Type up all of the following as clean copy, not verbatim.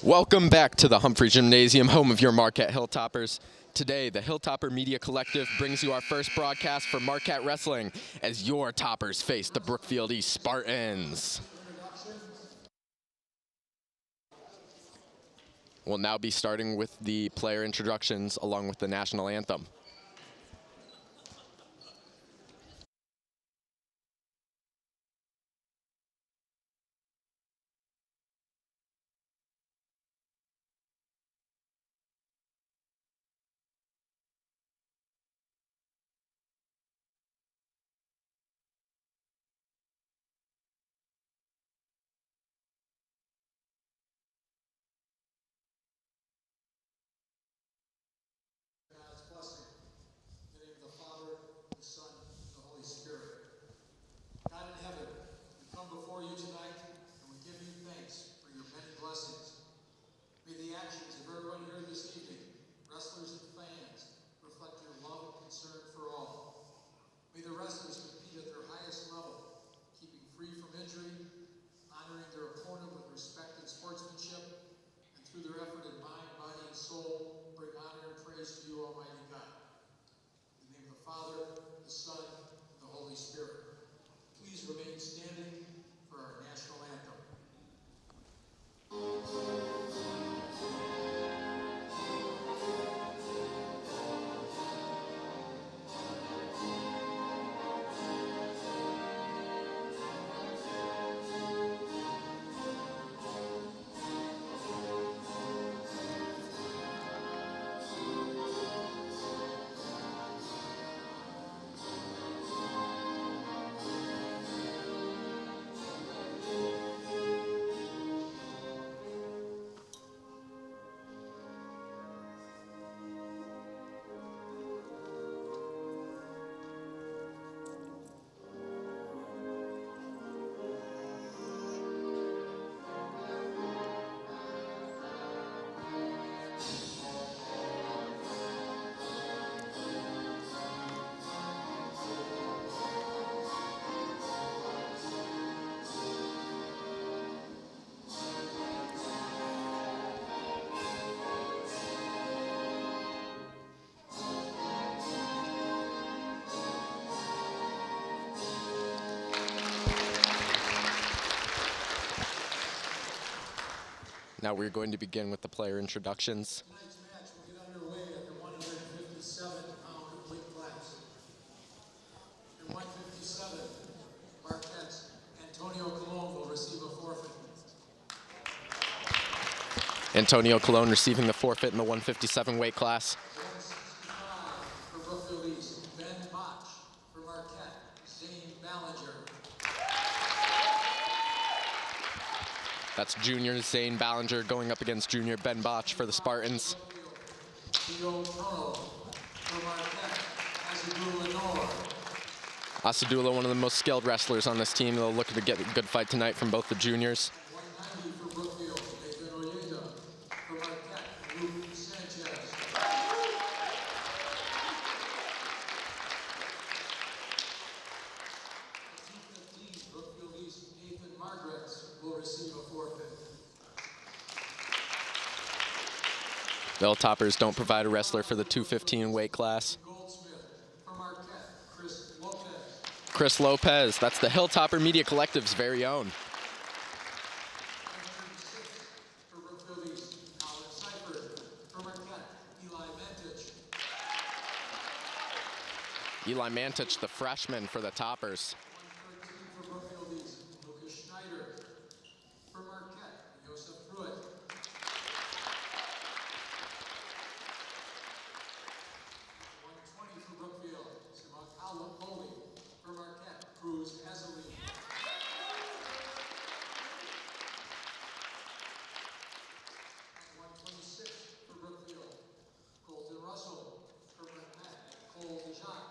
Welcome back to the Humphrey Gymnasium, home of your Marquette Hilltoppers. Today, the Hilltopper Media Collective brings you our first broadcast for Marquette Wrestling as your Toppers face the Brookfield East Spartans. We'll now be starting with the player introductions along with the national anthem. Now we're going to begin with the player introductions. Tonight's match will get underway at the 157-pound weight class. In 157, Marquette's Antonio Colon will receive a forfeit. Antonio Colon receiving the forfeit in the 157 weight class. 165 for Brookfield East, Ben Botch. For Marquette, Zane Ballinger. That's junior Zane Ballinger going up against junior Ben Botch for the Spartans. Theo Prono for Marquette, Asadula Nor. Asadula, one of the most skilled wrestlers on this team. They'll look to get a good fight tonight from both the juniors. 190 for Brookfield, Nathan Oyeta. For Marquette, Luke Sanchez. 215, Brookfield East, Nathan Margaret's will receive a forfeit. The Hilltoppers don't provide a wrestler for the 215 weight class. Goldsmith for Marquette, Chris Lopez. Chris Lopez, that's the Hilltopper Media Collective's very own. 136 for Brookfield East, Alex Seifert. For Marquette, Eli Mantich. Eli Mantich, the freshman for the Toppers. 113 for Brookfield East, Lucas Schneider. For Marquette, Joseph Pruitt. 120 for Brookfield, Simon Coley. For Marquette, Cruz Hazelby. 126 for Brookfield, Colton Russell. For Marquette, Cole DeJacque.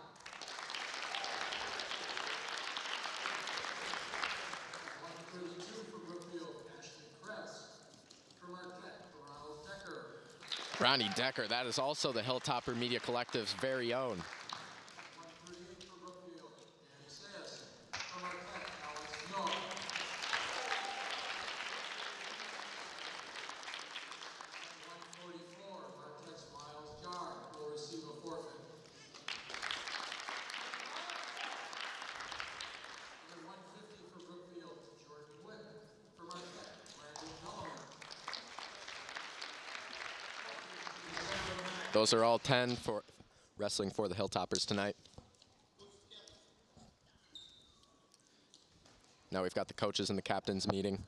132 for Brookfield, Ashton Krebs. For Marquette, Ronald Decker. Ronnie Decker, that is also the Hilltopper Media Collective's very own. 138 for Brookfield, Danny Sayas. For Marquette, Alex Noah. Those are all 10 for wrestling for the Hilltoppers tonight. Now we've got the coaches and the captains meeting.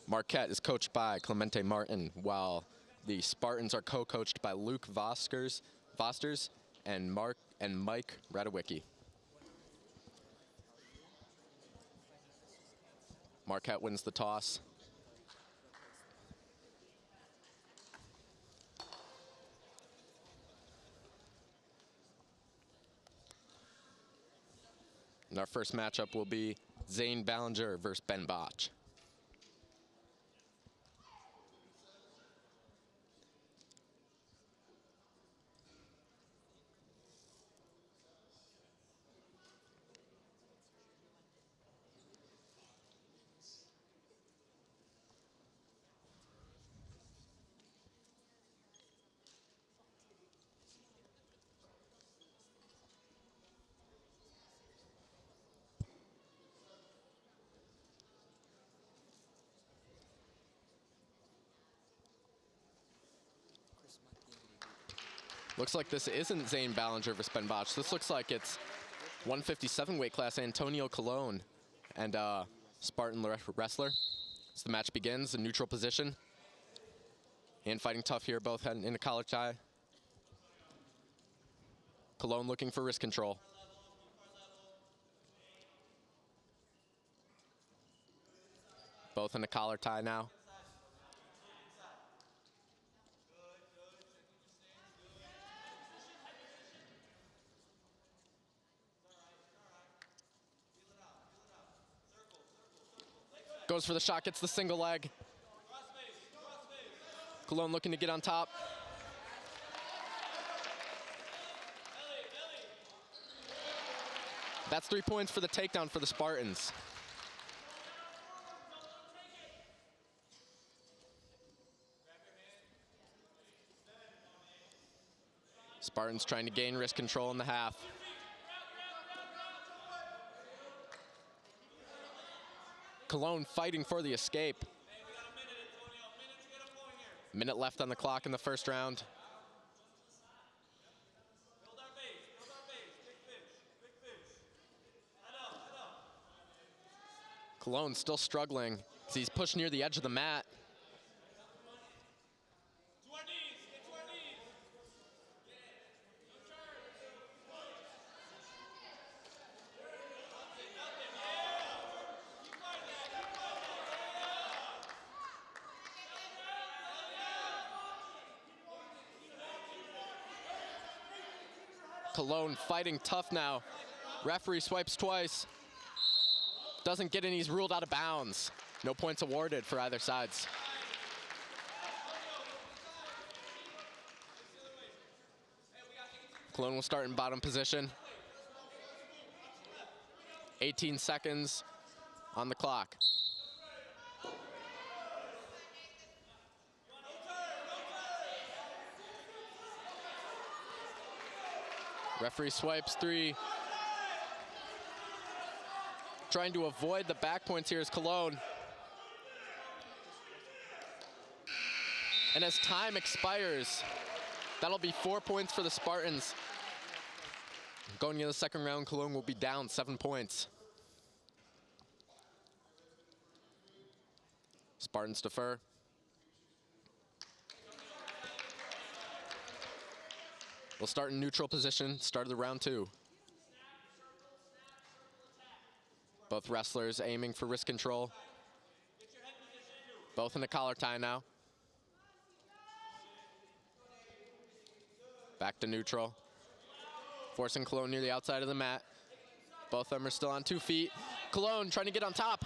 Marquette is coached by Clemente Martin, while the Spartans are co-coached by Luke Vosters and Mike Radowicki. Marquette wins the toss. And our first matchup will be Zane Ballinger versus Ben Botch. Looks like this isn't Zane Ballinger versus Ben Botch. This looks like it's 157 weight class Antonio Colon and Spartan wrestler. As the match begins, a neutral position. And fighting tough here, both in a collar tie. Colon looking for wrist control. Both in a collar tie now. Goes for the shot, gets the single leg. Colon looking to get on top. That's 3 points for the takedown for the Spartans. Spartans trying to gain wrist control in the half. Colon fighting for the escape. Minute left on the clock in the first round. Colon still struggling as he's pushed near the edge of the mat. Colon fighting tough now. Referee swipes twice. Doesn't get in, he's ruled out of bounds. No points awarded for either sides. Colon will start in bottom position. 18 seconds on the clock. Referee swipes 3. Trying to avoid the back points here is Colon. And as time expires, that'll be 4 points for the Spartans. Going into the second round, Colon will be down 7 points. Spartans defer. We'll start in neutral position, start of the round 2. Both wrestlers aiming for wrist control. Both in a collar tie now. Back to neutral. Forcing Colon near the outside of the mat. Both of them are still on 2 feet. Colon trying to get on top.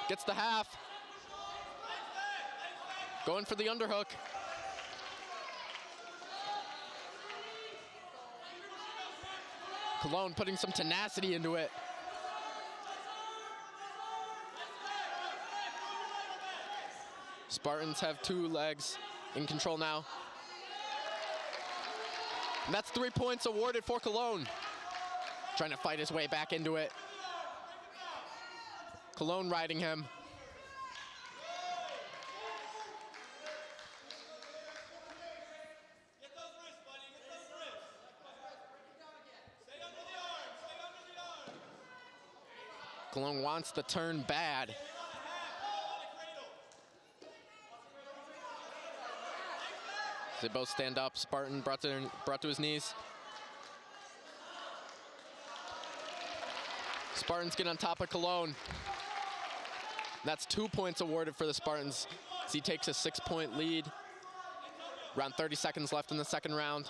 Gets the half. Going for the underhook. Colon putting some tenacity into it. Spartans have 2 legs in control now. And that's 3 points awarded for Colon. Trying to fight his way back into it. Colon riding him. Cologne wants the turn bad. They both stand up. Spartan brought to his knees. Spartans get on top of Cologne. That's 2 points awarded for the Spartans as he takes a 6-point lead. Around 30 seconds left in the second round.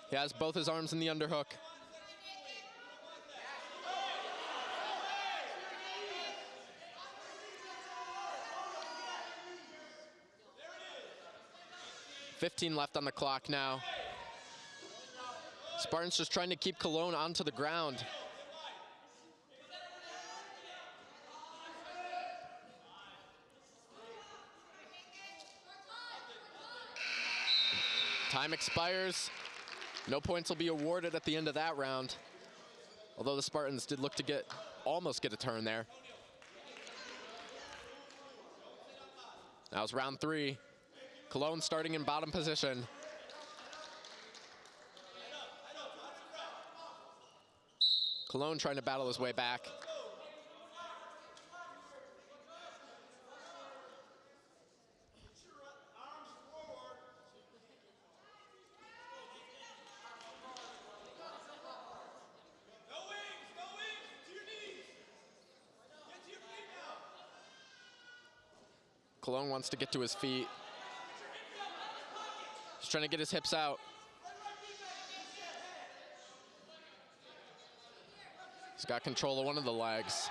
He has both his arms in the underhook. $15 left on the clock now. Spartans just trying to keep Cologne onto the ground. Time expires. No points will be awarded at the end of that round. Although the Spartans did look to almost get a turn there. That was round 3. Cologne starting in bottom position. Cologne trying to battle his way back. Cologne wants to get to his feet. He's trying to get his hips out. He's got control of one of the legs.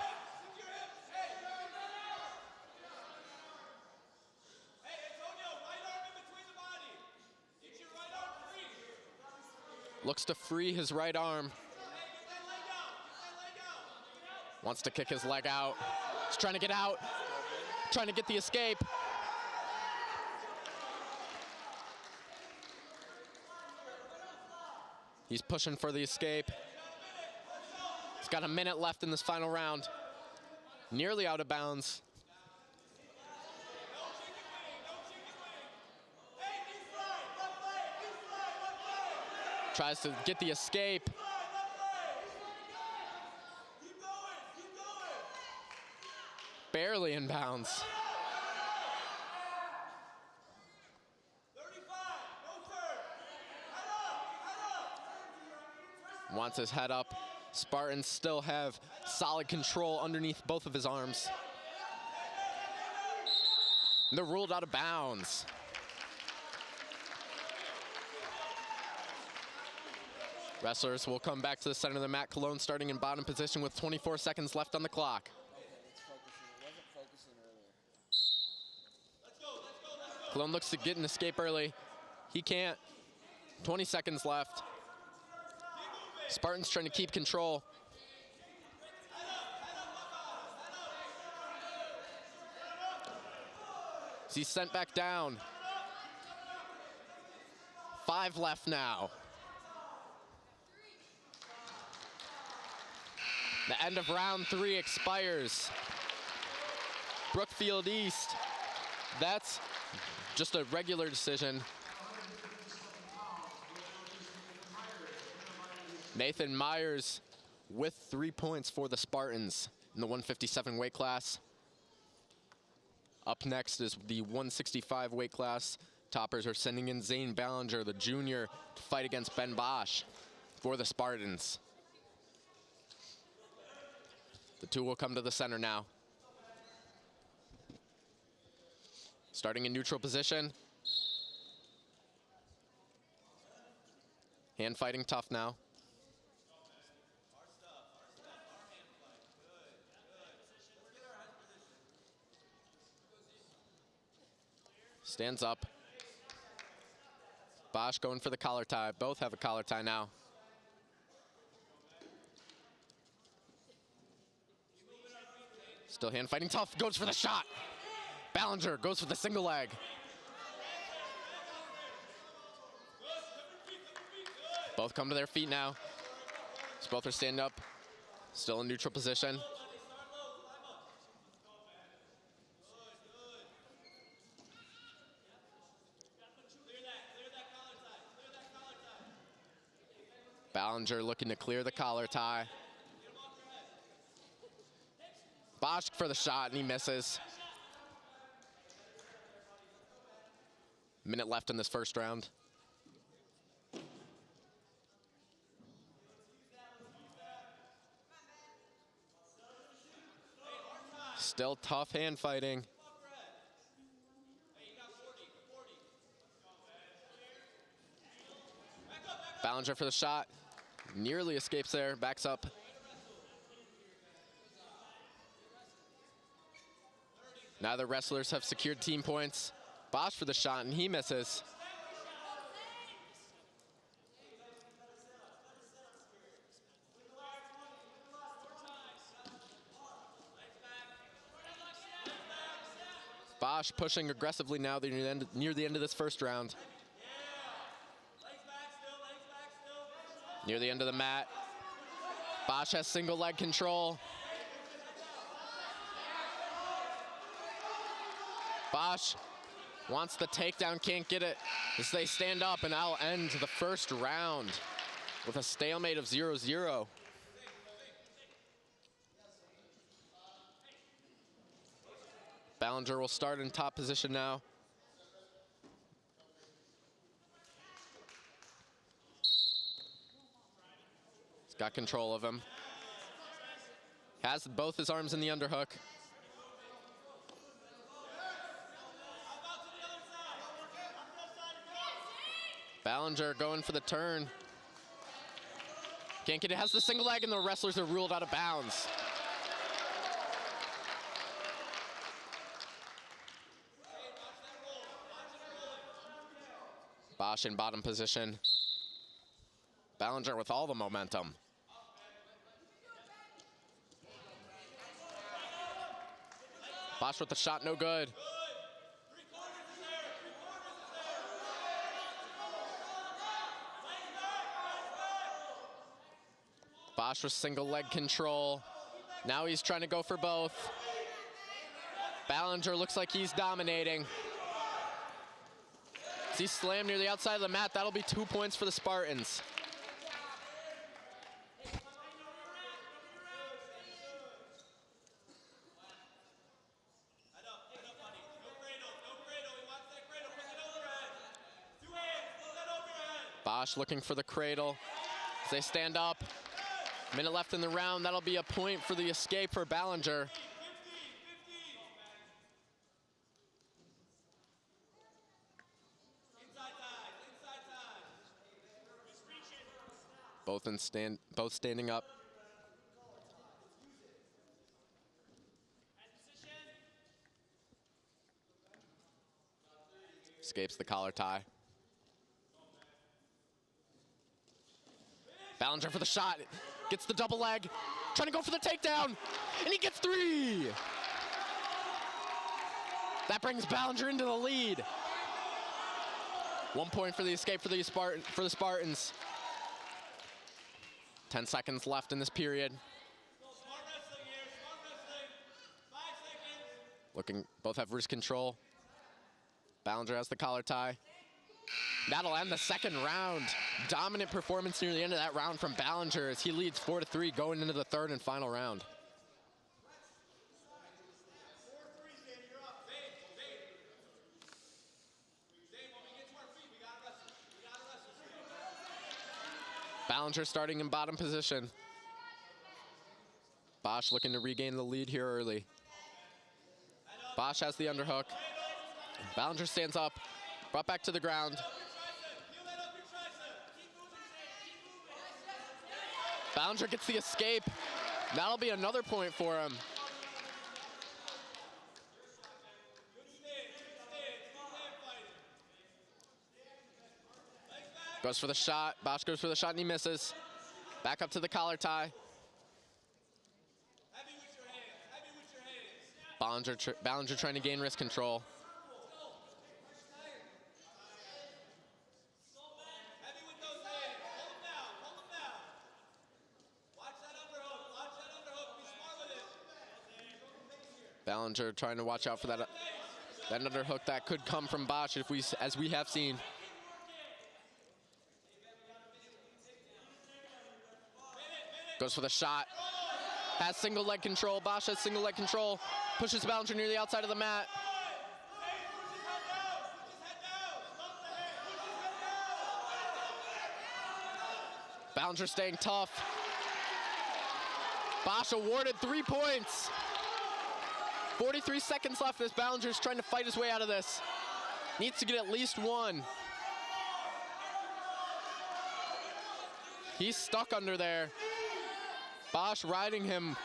Looks to free his right arm. Wants to kick his leg out. He's trying to get out. Trying to get the escape. He's pushing for the escape. He's got a minute left in this final round. Nearly out of bounds. Tries to get the escape. Barely in bounds. Wants his head up. Spartans still have solid control underneath both of his arms. And they're ruled out of bounds. Wrestlers will come back to the center of the mat. Cologne starting in bottom position with 24 seconds left on the clock. Cologne looks to get an escape early. He can't. 20 seconds left. Spartans trying to keep control. He's sent back down. 5 left now. The end of round 3 expires. Brookfield East. That's just a regular decision. Nathan Myers with 3 points for the Spartans in the 157 weight class. Up next is the 165 weight class. Toppers are sending in Zane Ballinger, the junior, to fight against Ben Bosch for the Spartans. The two will come to the center now. Starting in neutral position. Hand fighting tough now. Stands up. Bosch going for the collar tie. Both have a collar tie now. Still hand fighting tough. Goes for the shot. Ballinger goes for the single leg. Both come to their feet now. So both are standing up. Still in neutral position. Ballinger looking to clear the collar tie. Bosch for the shot, and he misses. Minute left in this first round. Still tough hand fighting. Ballinger for the shot. Nearly escapes there, backs up. Neither wrestlers have secured team points. Bosch for the shot, and he misses. Bosch pushing aggressively now near the end of this first round. Near the end of the mat. Bosch has single leg control. Bosch wants the takedown, can't get it as they stand up, and that'll end the first round with a stalemate of 0-0. Ballinger will start in top position now. He's got control of him. Has both his arms in the underhook. Ballinger going for the turn. Can't get it, has the single leg, and the wrestlers are ruled out of bounds. Bosch in bottom position. Ballinger with all the momentum. Bosch with the shot, no good. Bosch with single leg control. Now he's trying to go for both. Ballinger looks like he's dominating. As he slammed near the outside of the mat, that'll be 2 points for the Spartans. Bosch looking for the cradle as they stand up. Minute left in the round. That'll be a point for the escape for Ballinger. Both standing up. Escapes the collar tie. Ballinger for the shot. Gets the double leg. Trying to go for the takedown. And he gets 3. That brings Ballinger into the lead. 1 point for the escape for the Spartans. 10 seconds left in this period. Both have wrist control. Ballinger has the collar tie. That'll end the second round. Dominant performance near the end of that round from Ballinger as he leads 4-3 going into the third and final round. Ballinger starting in bottom position. Bosch looking to regain the lead here early. Bosch has the underhook. Ballinger stands up, brought back to the ground. Ballinger gets the escape. That'll be another point for him. Goes for the shot. Bosch goes for the shot and he misses. Back up to the collar tie. Ballinger trying to gain wrist control. Ballinger trying to watch out for that underhook that could come from Bosch as we have seen. Goes for the shot. Has single leg control. Bosch has single leg control. Pushes Ballinger near the outside of the mat. Ballinger staying tough. Bosch awarded 3 points. 43 seconds left as Ballinger's trying to fight his way out of this. Needs to get at least one. He's stuck under there. Bosch riding him.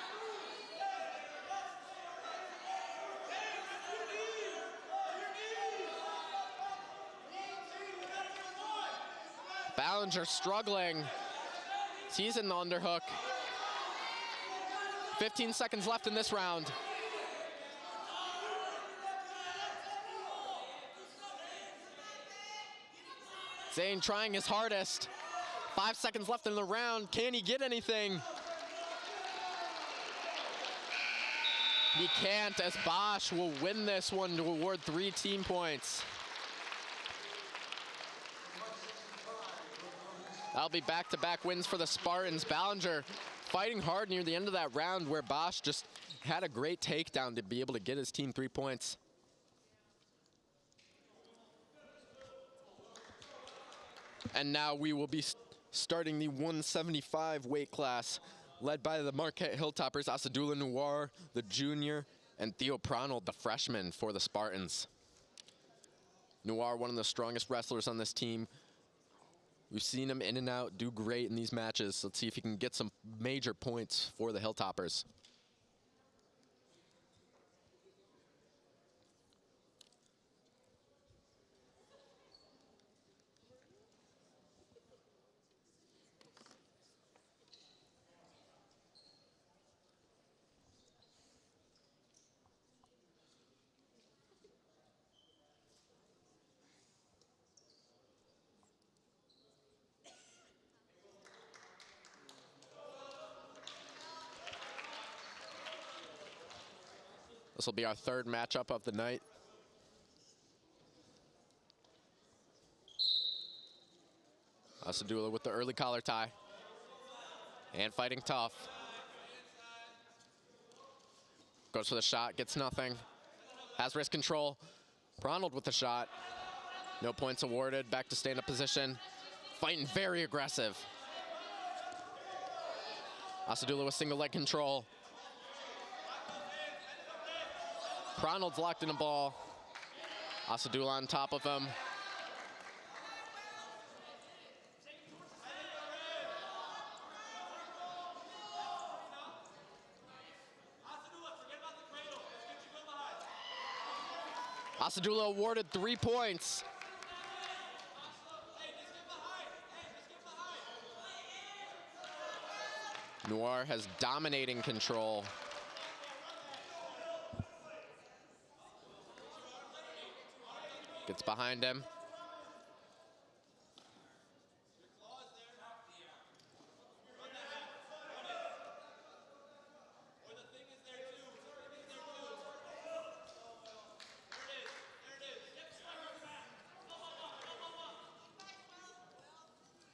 Ballinger struggling. He's in the underhook. 15 seconds left in this round. Zane trying his hardest. 5 seconds left in the round. Can he get anything? He can't, as Bosch will win this one to award 3 team points. That'll be back-to-back wins for the Spartans. Ballinger fighting hard near the end of that round where Bosch just had a great takedown to be able to get his team 3 points. And now we will be starting the 175 weight class, led by the Marquette Hilltoppers, Asadullah Noir, the junior, and Theo Pronald, the freshman for the Spartans. Noir, one of the strongest wrestlers on this team. We've seen him in and out, do great in these matches. Let's see if he can get some major points for the Hilltoppers. This will be our 3rd matchup of the night. Asadullah with the early collar tie. And fighting tough. Goes for the shot, gets nothing. Has wrist control. Pronald with the shot. No points awarded, back to stand-up position. Fighting very aggressive. Asadullah with single leg control. Pronald's locked in a ball. Asadullah on top of him. Asadullah awarded 3 points. Noir has dominating control. Gets behind him.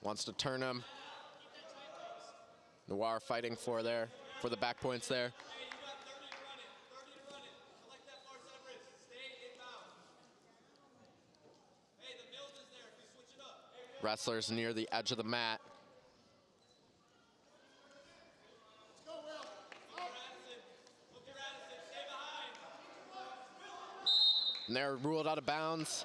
Wants to turn him. Noir fighting for the back points there. Wrestlers near the edge of the mat. And they're ruled out of bounds.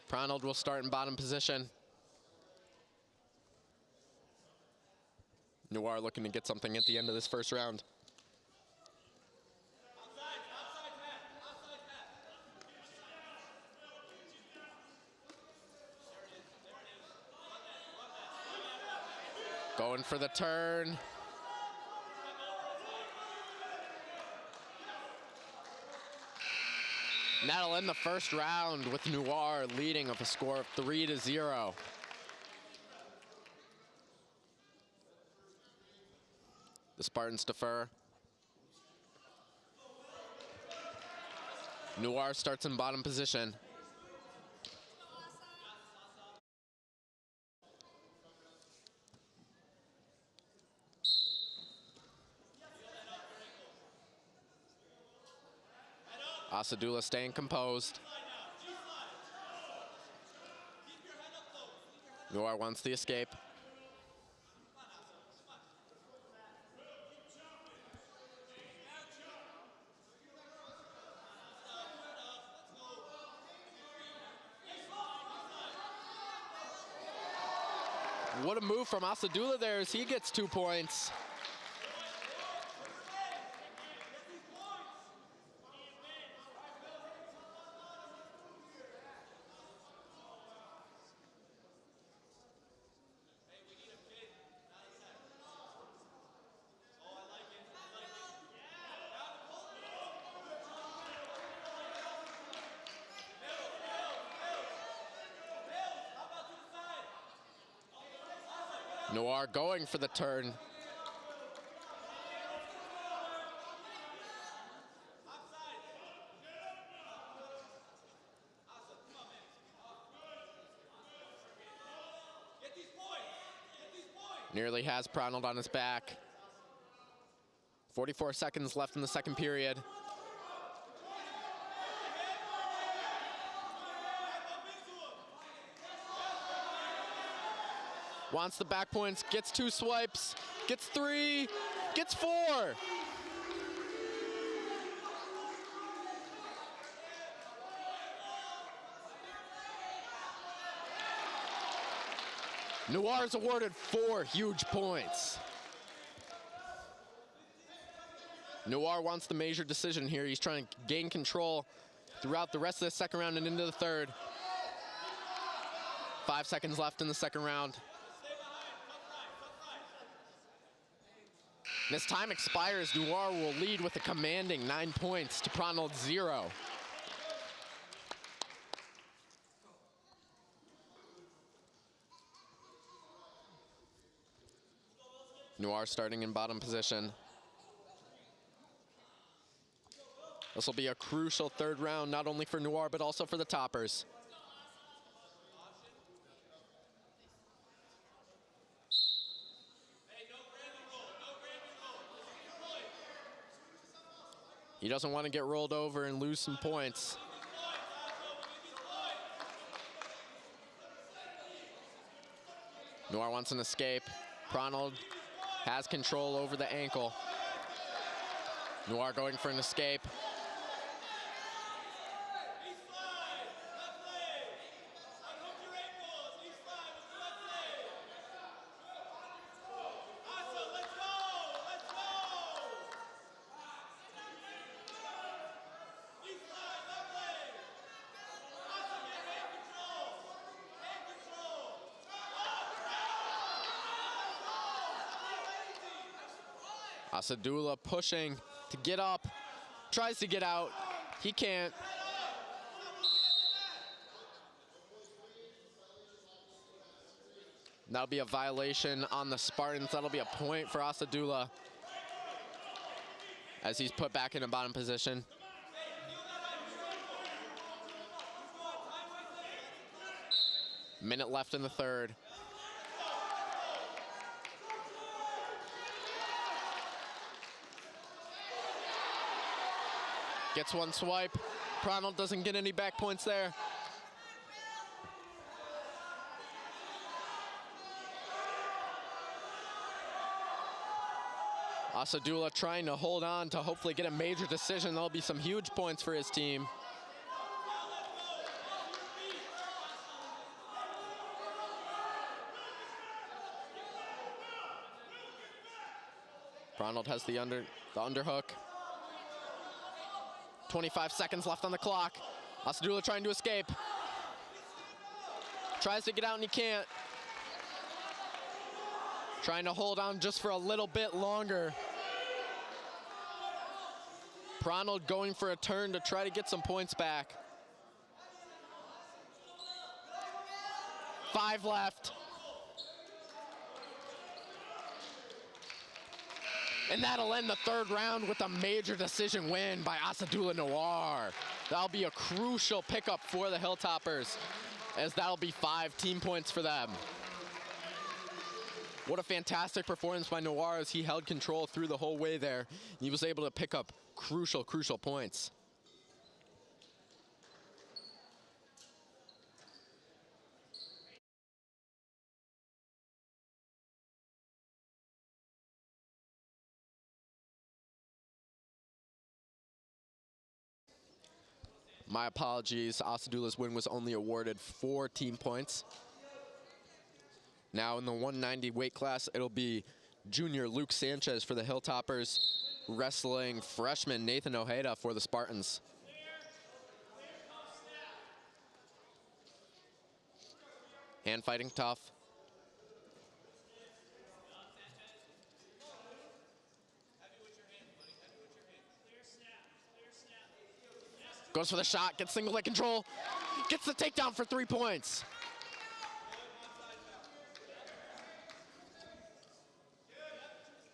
Pronald will start in bottom position. Noir looking to get something at the end of this first round. Going for the turn. And that'll end the first round with Noir leading with a score of 3-0. The Spartans defer. Noir starts in bottom position. Asadullah staying composed. Noir wants the escape. What a move from Asadullah there as he gets 2 points. Noir going for the turn. Nearly has Prunty on his back. 44 seconds left in the second period. Wants the back points, gets 2 swipes, gets 3, gets 4. Noir is awarded 4 huge points. Noir wants the major decision here. He's trying to gain control throughout the rest of the second round and into the third. 5 seconds left in the second round. And as time expires, Noir will lead with a commanding 9 points to Prunty's 0. Noir starting in bottom position. This will be a crucial third round, not only for Noir, but also for the toppers. He doesn't want to get rolled over and lose some points. Noir wants an escape. Prunty has control over the ankle. Noir going for an escape. Asadullah pushing to get up, tries to get out, he can't. That'll be a violation on the Spartans. That'll be a point for Asadullah as he's put back in a bottom position. Minute left in the third. Gets 1 swipe. Prunty doesn't get any back points there. Asadullah trying to hold on to hopefully get a major decision. There'll be some huge points for his team. Prunty has the underhook. 25 seconds left on the clock. Asadullah trying to escape. Tries to get out and he can't. Trying to hold on just for a little bit longer. Prunty going for a turn to try to get some points back. 5 left. And that'll end the third round with a major decision win by Asadullah Noir. That'll be a crucial pickup for the Hilltoppers, as that'll be 5 team points for them. What a fantastic performance by Noir as he held control through the whole way there. He was able to pick up crucial points. My apologies, Asadula's win was only awarded 4 team points. Now in the 190 weight class, it'll be junior Luke Sanchez for the Hilltoppers, wrestling freshman Nathan Ojeda for the Spartans. Hand fighting tough. Goes for the shot, gets single leg control, gets the takedown for 3 points.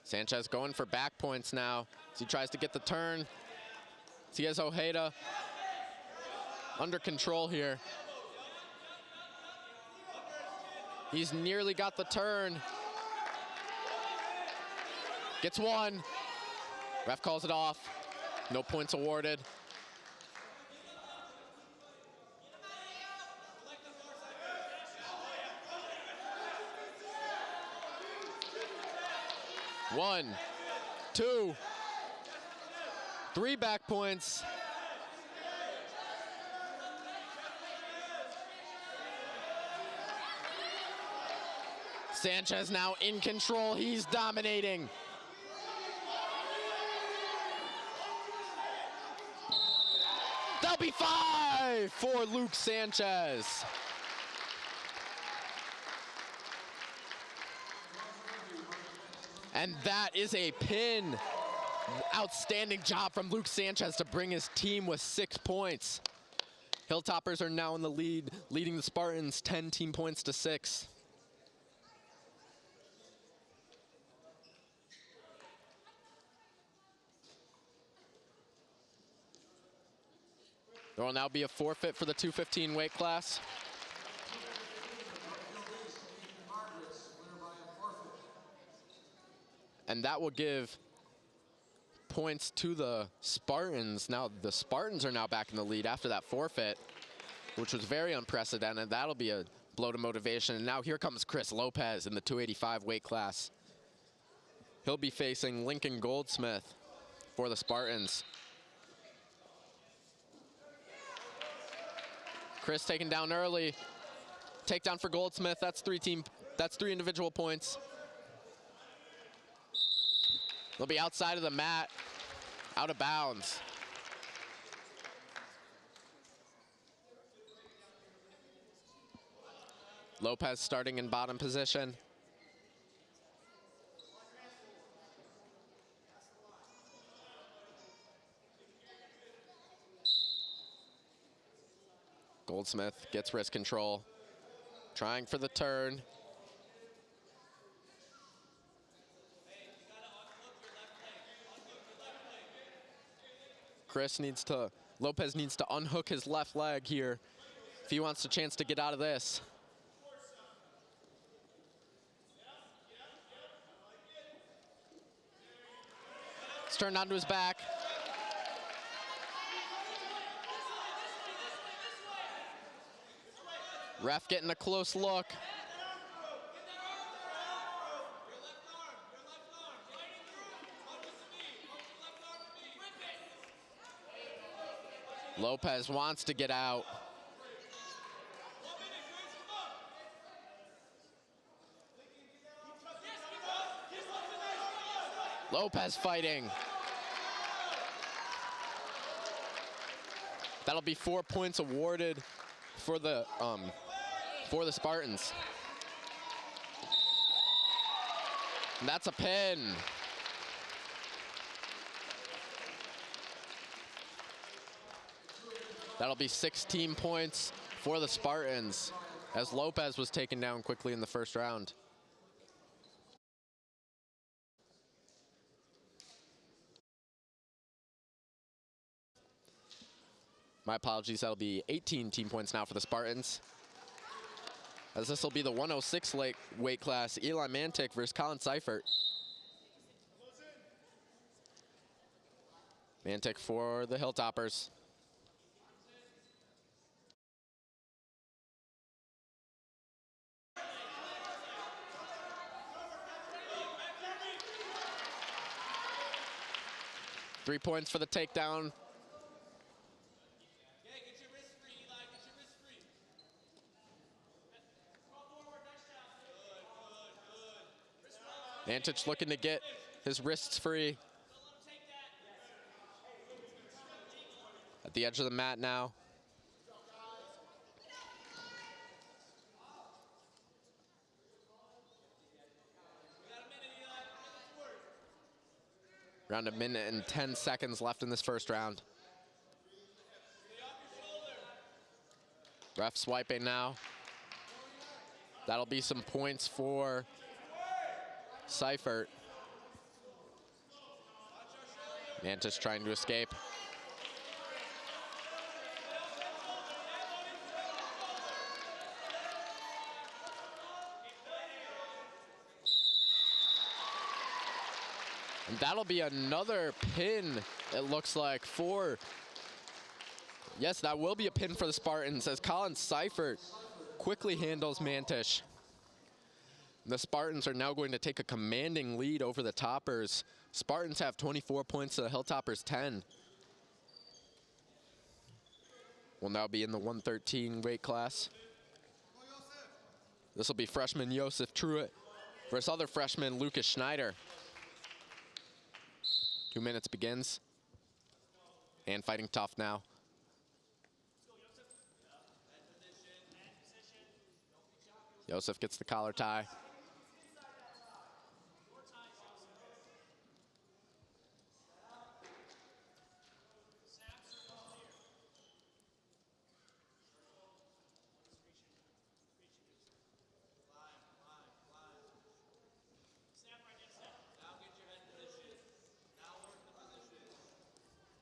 Sanchez going for back points now as he tries to get the turn. He has Ojeda under control here. He's nearly got the turn. Gets one. Ref calls it off. No points awarded. One, two, 3 back points. Sanchez now in control. He's dominating. That'll be 5 for Luke Sanchez. And that is a pin. Outstanding job from Luke Sanchez to bring his team with 6 points. Hilltoppers are now in the lead, leading the Spartans 10 team points to 6. There will now be a forfeit for the 215 weight class. And that will give points to the Spartans. Now the Spartans are now back in the lead after that forfeit, which was very unprecedented. That'll be a blow to motivation. And now here comes Chris Lopez in the 285 weight class. He'll be facing Lincoln Goldsmith for the Spartans. Chris taken down early. Takedown for Goldsmith. That's 3 individual points. They'll be outside of the mat, out of bounds. Lopez starting in bottom position. Goldsmith gets wrist control, trying for the turn. Lopez needs to unhook his left leg here if he wants a chance to get out of this. It's turned onto his back. Ref getting a close look. Lopez wants to get out. Lopez fighting. That'll be 4 points awarded for the Spartans. And that's a pin. That'll be 16 points for the Spartans, as Lopez was taken down quickly in the first round. My apologies, that'll be 18 team points now for the Spartans, as this will be the 106 weight class, Eli Mantic versus Colin Seifert. Mantic for the Hilltoppers. Three points for the takedown. Mantich looking to get his wrists free. At the edge of the mat now. Around 1 minute and 10 seconds left in this first round. Ref swiping now. That'll be some points for Seifert. Mantis trying to escape. And that'll be another pin, it looks like, for... Yes, that will be a pin for the Spartans as Colin Seifert quickly handles Mantis. The Spartans are now going to take a commanding lead over the Toppers. Spartans have 24 points to the Hilltoppers 10. Will now be in the 113 weight class. This will be freshman Josef Truitt versus other freshman Lucas Schneider. 2 minutes begins. And fighting tough now. Josef gets the collar tie.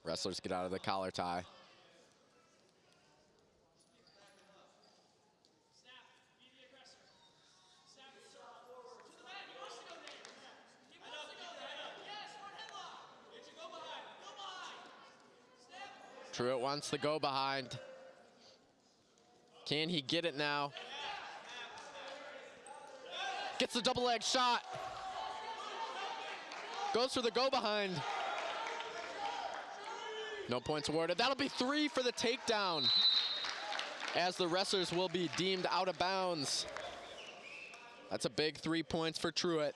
Wrestlers get out of the collar tie. Truitt wants to go behind. Can he get it now? Gets the double leg shot. Goes for the go behind. No points awarded. That'll be 3 for the takedown, as the wrestlers will be deemed out of bounds. That's a big 3 points for Truitt.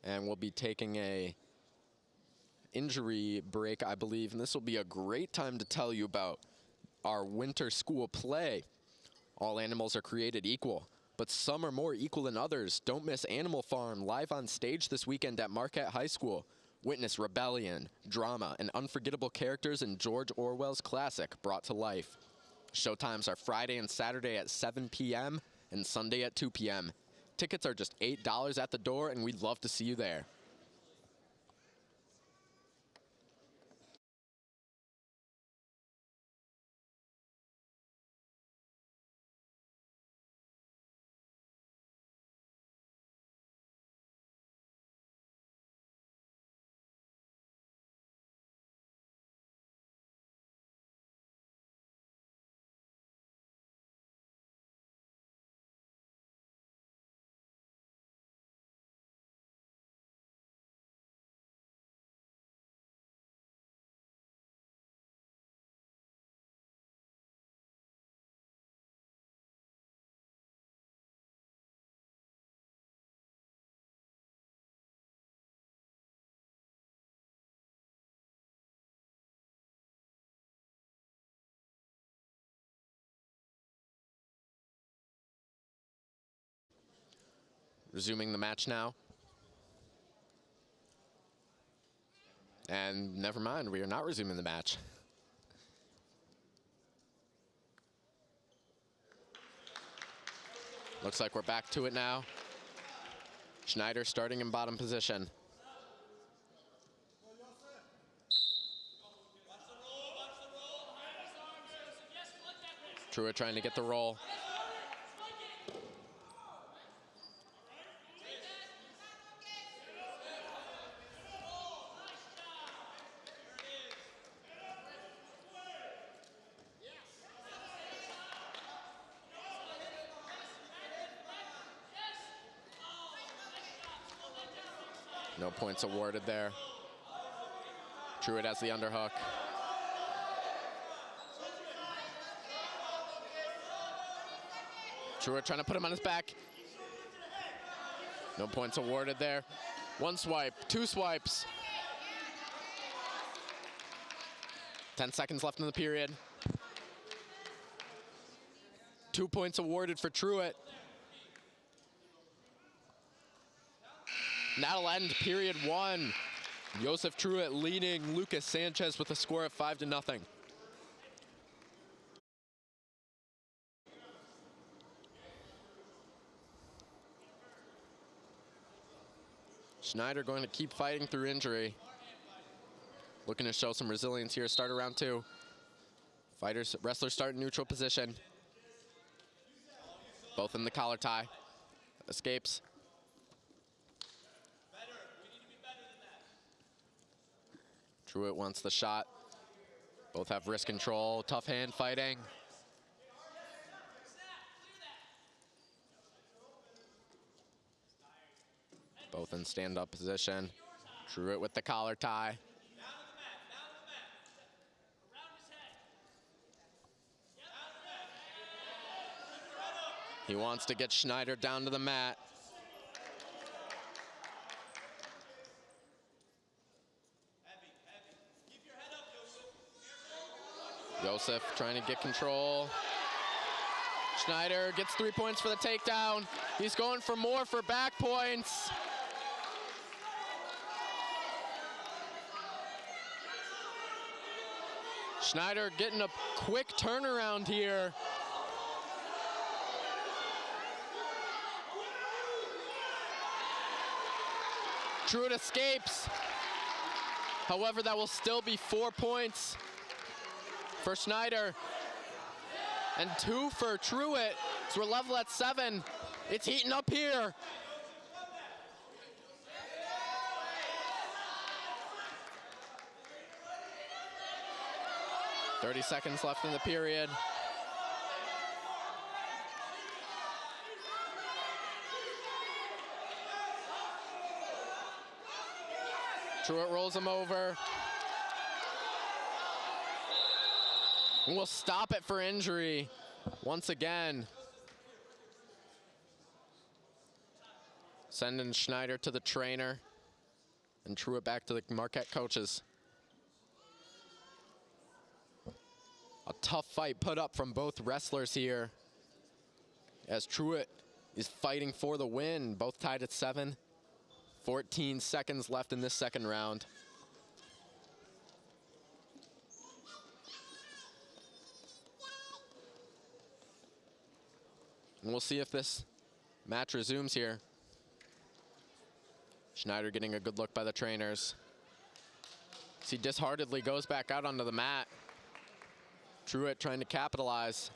And we'll be taking a injury break, I believe, and this will be a great time to tell you about our winter school play. All animals are created equal, but some are more equal than others. Don't miss Animal Farm live on stage this weekend at Marquette High School. Witness rebellion, drama, and unforgettable characters in George Orwell's classic brought to life. Showtimes are Friday and Saturday at 7 p.m. and Sunday at 2 p.m. Tickets are just $8 at the door, and we'd love to see you there. Resuming the match now. And never mind, we are not resuming the match. Looks like we're back to it now. Schneider starting in bottom position. Truitt trying to get the roll. No points awarded there. Truitt has the underhook. Truitt trying to put him on his back. No points awarded there. One swipe, two swipes. 10 seconds left in the period. 2 points awarded for Truitt. That'll end period one. Joseph Truitt leading Lucas Sanchez with a score of 5-0. Schneider going to keep fighting through injury. Looking to show some resilience here. Start around two. Wrestlers start in neutral position. Both in the collar tie. Escapes. Truitt wants the shot. Both have wrist control. Tough hand fighting. Both in stand-up position. Truitt with the collar tie. He wants to get Schneider down to the mat. Joseph trying to get control. Schneider gets 3 points for the takedown. He's going for more for back points. Schneider getting a quick turnaround here. Truitt escapes. However, that will still be 4 points for Schneider and 2 for Truitt. So we're level at 7. It's heating up here. .30 seconds left in the period. Truitt rolls him over. And we'll stop it for injury once again. Sending Schneider to the trainer and Truitt back to the Marquette coaches. A tough fight put up from both wrestlers here as Truitt is fighting for the win. Both tied at 7. 14 seconds left in this second round. And we'll see if this match resumes here. Schneider getting a good look by the trainers. He disheartedly goes back out onto the mat. Truitt trying to capitalize.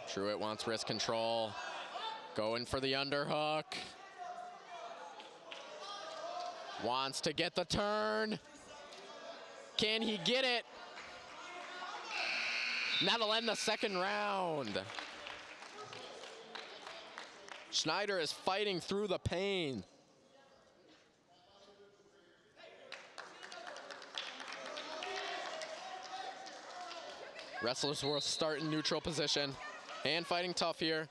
Truitt wants wrist control. Going for the underhook. Wants to get the turn. Can he get it? And that'll end the second round. Schneider is fighting through the pain. Wrestlers will start in neutral position. Hand fighting tough here.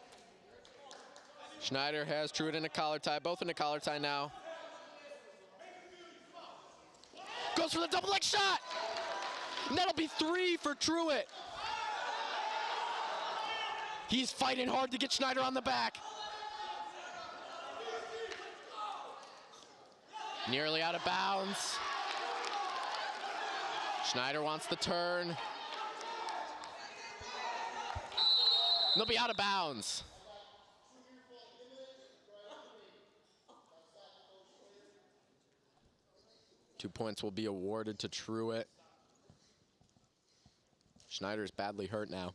Schneider has Truitt in a collar tie, both in a collar tie now. Goes for the double leg shot! And that'll be 3 for Truitt. He's fighting hard to get Schneider on the back. Nearly out of bounds. Schneider wants the turn. They'll be out of bounds. Two points will be awarded to Truitt. Schneider's badly hurt now.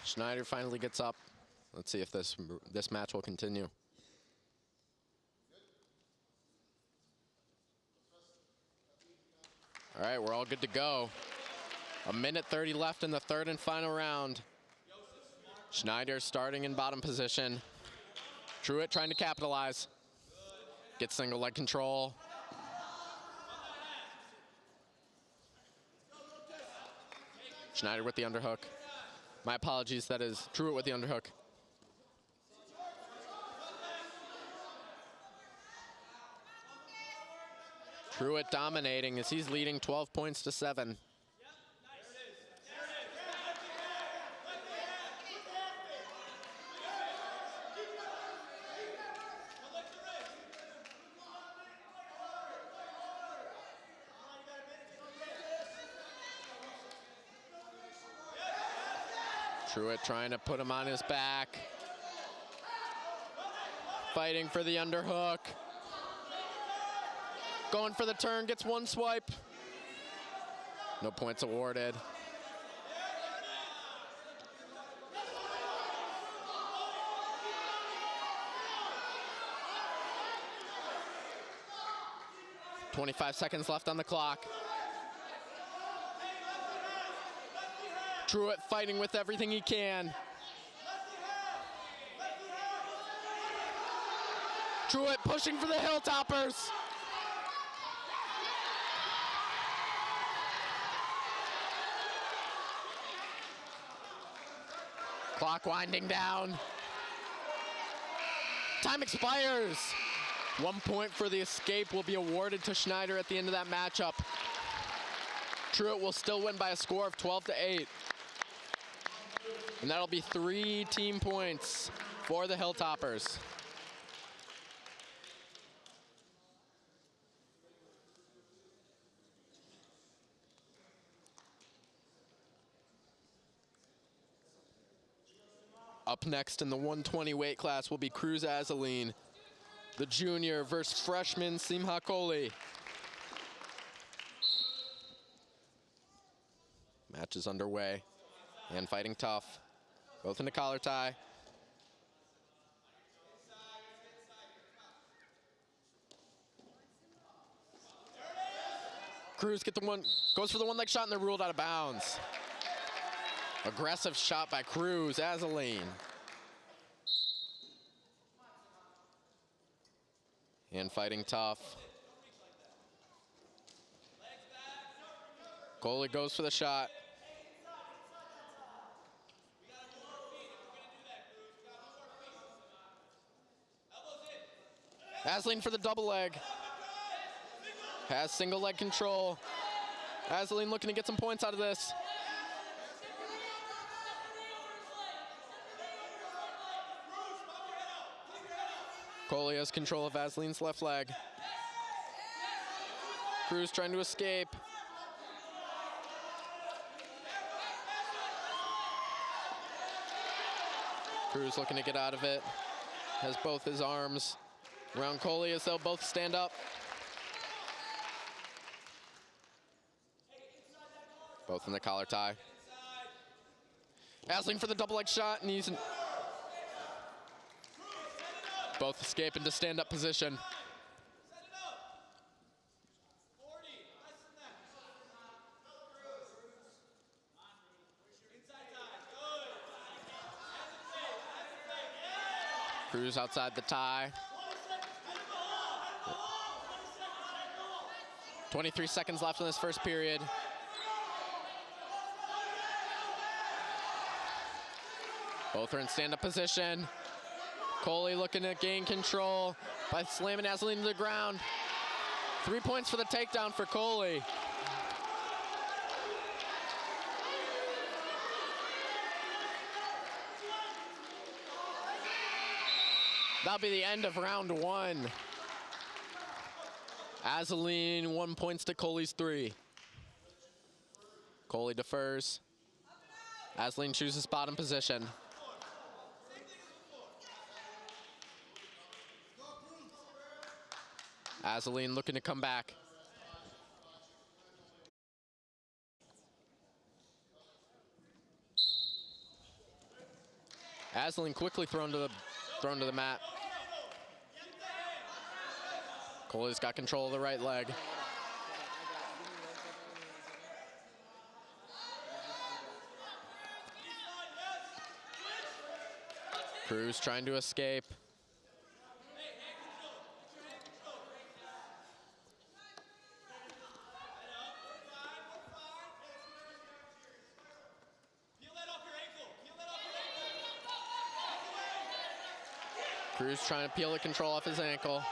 Schneider finally gets up. Let's see if this match will continue. All right, we're all good to go. 1:30 left in the third and final round. Schneider starting in bottom position. Truitt trying to capitalize. Gets single leg control. Schneider with the underhook. My apologies, that is Truitt with the underhook. Truitt dominating as he's leading 12 points to 7. Truitt trying to put him on his back. Fighting for the underhook. Going for the turn, gets one swipe. No points awarded. .25 seconds left on the clock. Truitt fighting with everything he can. Truitt pushing for the Hilltoppers. Clock winding down. Time expires. 1 point for the escape will be awarded to Schneider at the end of that matchup. Truitt will still win by a score of 12-8. And that'll be 3 team points for the Hilltoppers. Up next in the 120 weight class will be Cruz Azaline, the junior versus freshman Simha Kohli. Match is underway and fighting tough. Both in the collar tie. Cruz goes for the one-leg shot and they're ruled out of bounds. Aggressive shot by Cruz Azaline. And fighting tough. Kohli goes for the shot. Azaline for the double leg. Has single leg control. Azaline looking to get some points out of this. Kohli has control of Azaline's left leg. Cruz trying to escape. Cruz looking to get out of it. Has both his arms around Kohli as they'll both stand up. Both in the collar tie. Azaline for the double leg shot and he's both escape into stand-up position. Cruz outside the tie. 23 seconds left in this first period. Both are in stand-up position. Kohli looking to gain control by slamming Azaline to the ground. 3 points for the takedown for Kohli. That'll be the end of round 1. Azaline 1 points to Kohli's 3. Kohli defers. Azaline chooses bottom position. Azaline looking to come back. Aslan quickly thrown to the mat. Coley's got control of the right leg. Cruz trying to escape. Cruz trying to peel the control off his ankle.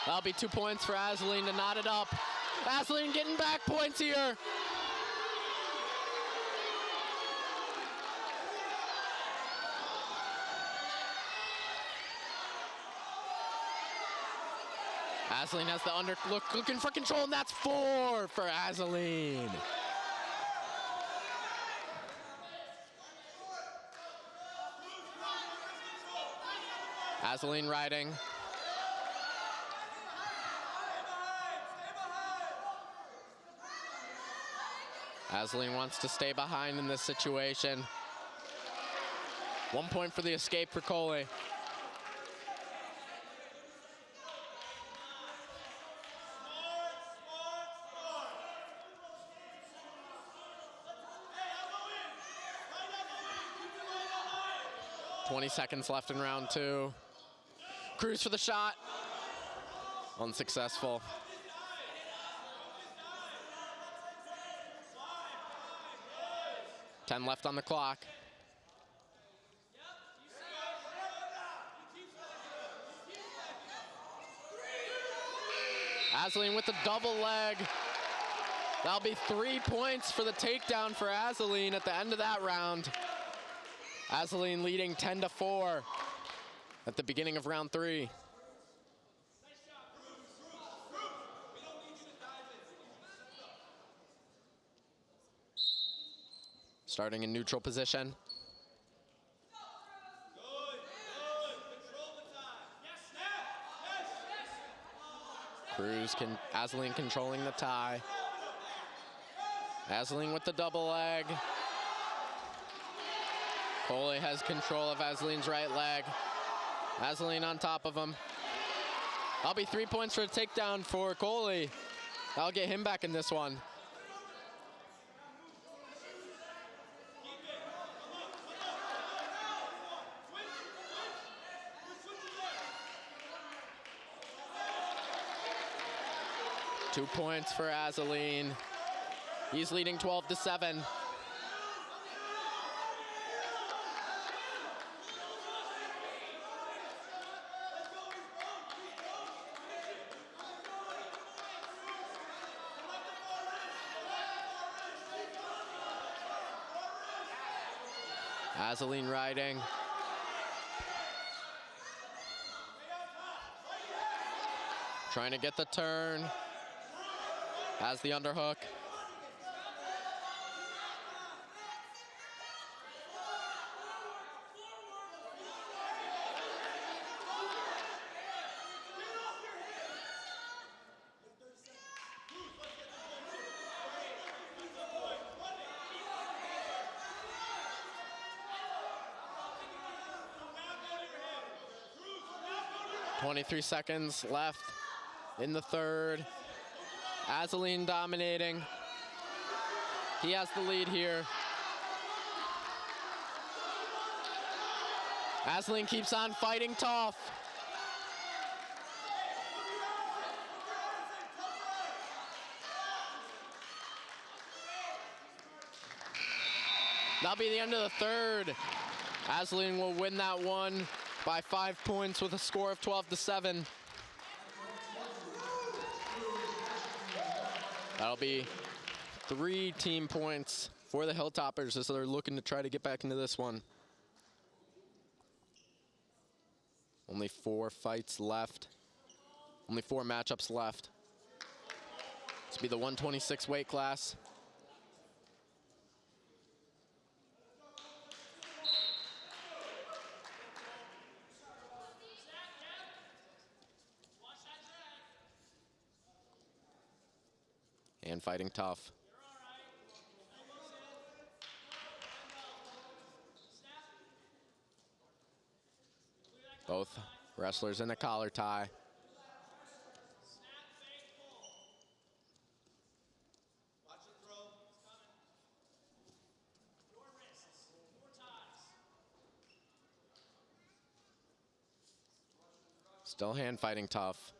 That'll be 2 points for Aslan to knot it up. Aslan getting back points here. Aslan has the looking for control, and that's 4 for Aslan. Aslan riding. Aslan wants to stay behind in this situation. 1 point for the escape for Coley. .20 seconds left in round 2. Cruz for the shot. Unsuccessful. .10 left on the clock. Aslan with the double leg. That'll be 3 points for the takedown for Aslan at the end of that round. Aslan leading 10-4 at the beginning of round 3. Starting in neutral position. Aslan controlling the tie. Aslan with the double leg. Coley has control of Aslan's right leg. Aslan on top of him. That'll be 3 points for a takedown for Coley. That'll get him back in this one. Two points for Aslan. He's leading 12-7. Aslan riding. Trying to get the turn. Has the underhook. .23 seconds left in the third. Aslan dominating. He has the lead here. Aslan keeps on fighting tough. That'll be the end of the third. Aslan will win that one by 5 points with a score of 12-7. That'll be 3 team points for the Hilltoppers as they're looking to try to get back into this one. Only 4 fights left. Only 4 matchups left. This will be the 126 weight class. And fighting tough. Both wrestlers in a collar tie. Still hand fighting tough.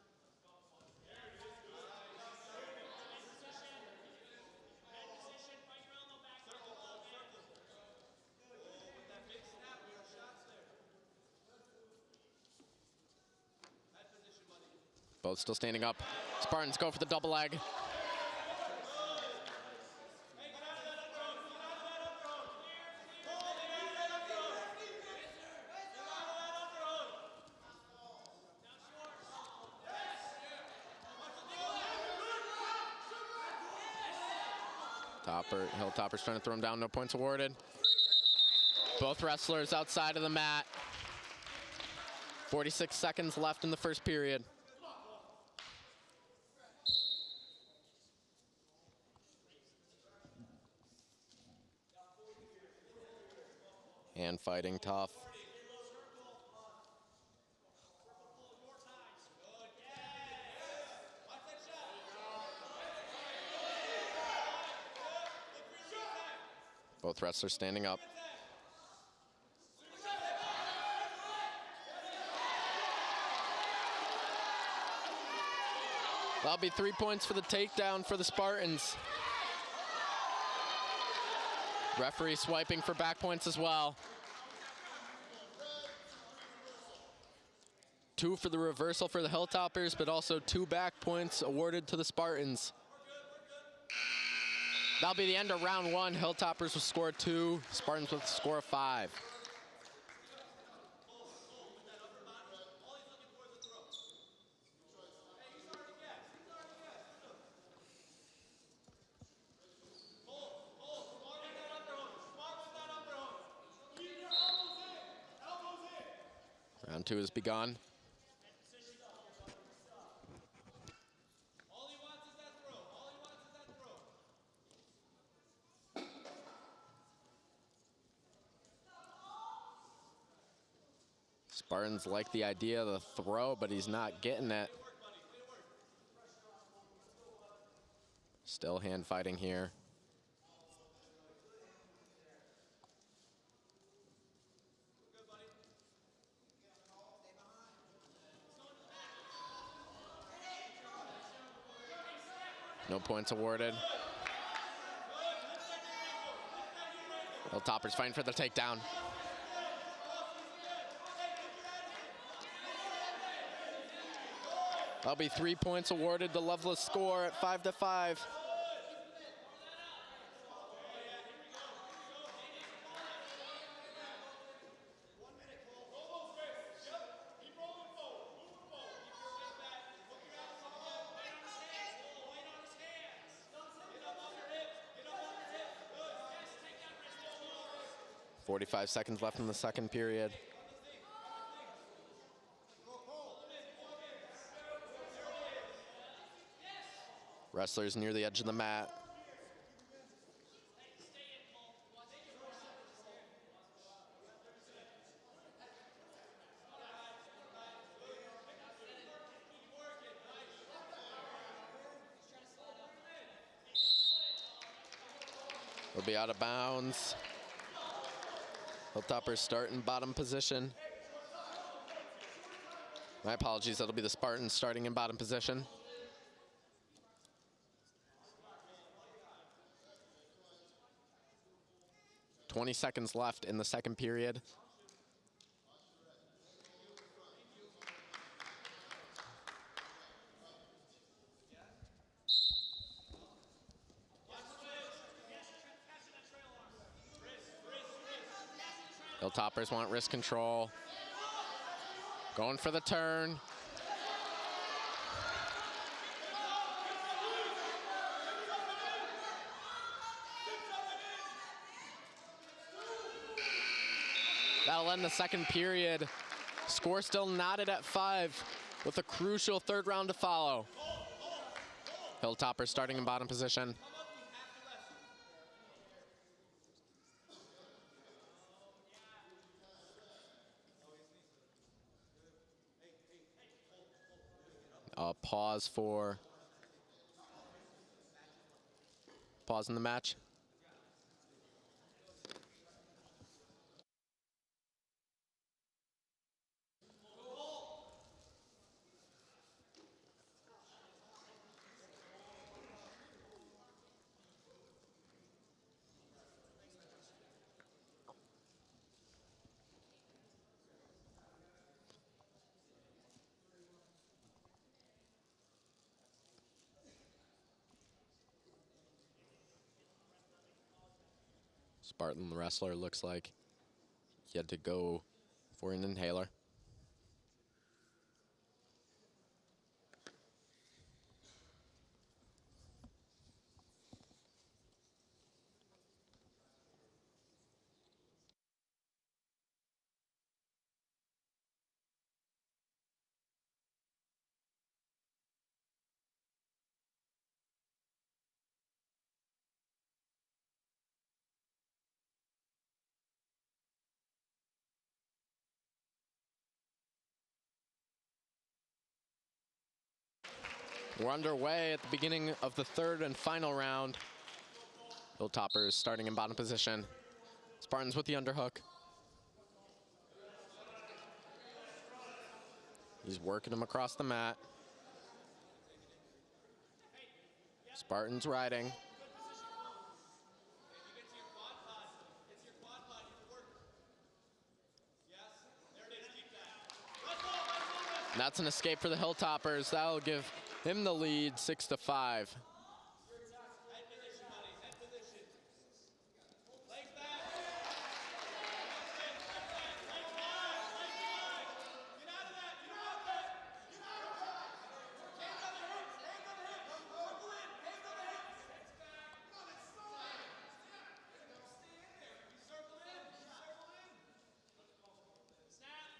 Both still standing up. Spartans go for the double leg. Hilltopper's trying to throw him down, no points awarded. Both wrestlers outside of the mat. 46 seconds left in the first period. And fighting tough. Both wrestlers standing up. That'll be 3 points for the takedown for the Spartans. Referee swiping for back points as well. 2 for the reversal for the Hilltoppers, but also 2 back points awarded to the Spartans. That'll be the end of round 1. Hilltoppers will score 2, Spartans with a score of 5. Round 2 has begun. Spartans like the idea of the throw, but he's not getting it. Still hand fighting here. No points awarded. Hilltoppers fighting for the takedown. That'll be 3 points awarded. The Loveless score at 5-5. .45 seconds left in the second period. Wrestlers near the edge of the mat. Will be out of bounds. Hilltopper start in bottom position. My apologies, that'll be the Spartans starting in bottom position. .20 seconds left in the second period. Hilltoppers want wrist control. Going for the turn. That'll end the second period. Score still knotted at 5 with a crucial third round to follow. Hilltopper starting in bottom position. Pause in the match. Spartan, the wrestler, looks like he had to go for an inhaler. We're underway at the beginning of the third and final round. Hilltoppers starting in bottom position. Spartans with the underhook. He's working him across the mat. Spartans riding. And that's an escape for the Hilltoppers. That'll give him the lead, 6-5.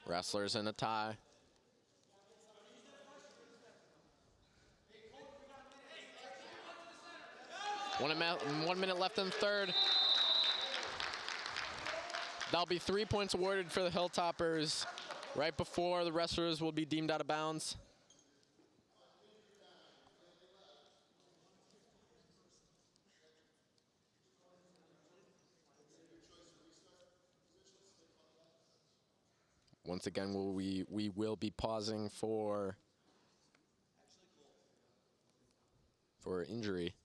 Wrestlers in a tie. One minute left in the third. That'll be 3 points awarded for the Hilltoppers right before the wrestlers will be deemed out of bounds. Once again, we will be pausing for injury.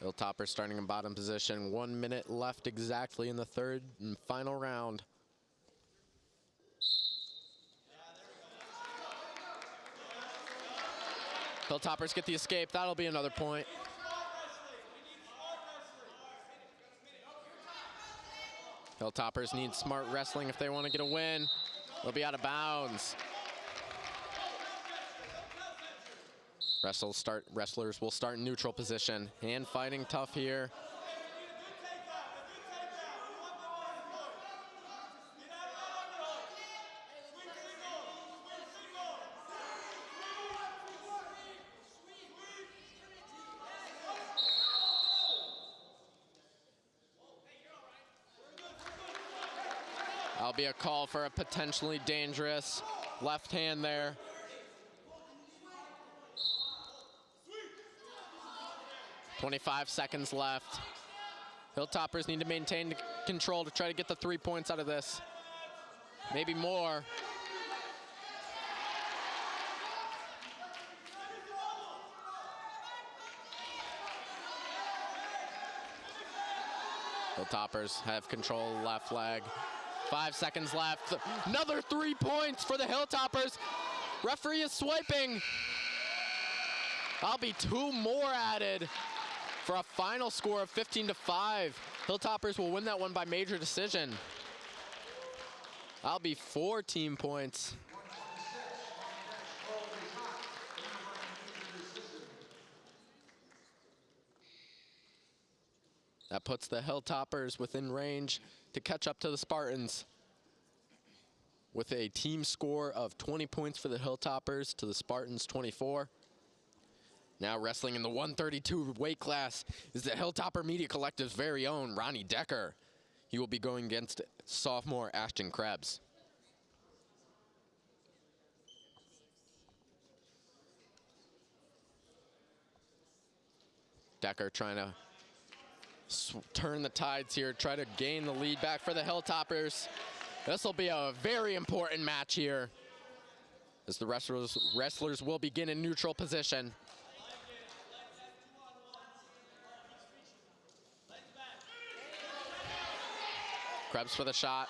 Hilltopper starting in bottom position. 1 minute left exactly in the third and final round. Hilltoppers get the escape. That'll be another point. Hilltoppers need smart wrestling if they want to get a win. They'll be out of bounds. Wrestlers will start in neutral position. Hand fighting tough here. That'll be a call for a potentially dangerous left hand there. .25 seconds left. Hilltoppers need to maintain control to try to get the 3 points out of this. Maybe more. Hilltoppers have control of the left leg. 5 seconds left. Another 3 points for the Hilltoppers. Referee is swiping. That'll be 2 more added for a final score of 15-5. Hilltoppers will win that one by major decision. That'll be 4 team points. That puts the Hilltoppers within range to catch up to the Spartans with a team score of 20 points for the Hilltoppers to the Spartans 24. Now wrestling in the 132 weight class is the Hilltopper Media Collective's very own Ronnie Decker. He will be going against sophomore Ashton Krebs. Decker trying to turn the tides here, try to gain the lead back for the Hilltoppers. This will be a very important match here as the wrestlers will begin in neutral position. Krebs for the shot.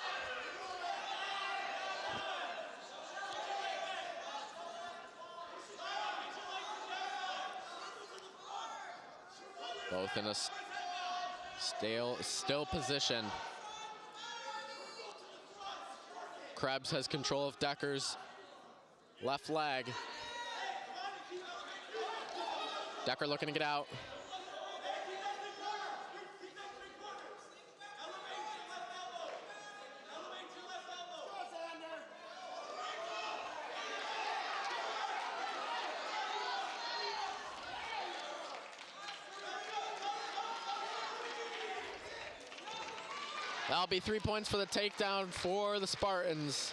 Both in a still position. Krebs has control of Decker's left leg. Decker looking to get out. That'll be 3 points for the takedown for the Spartans.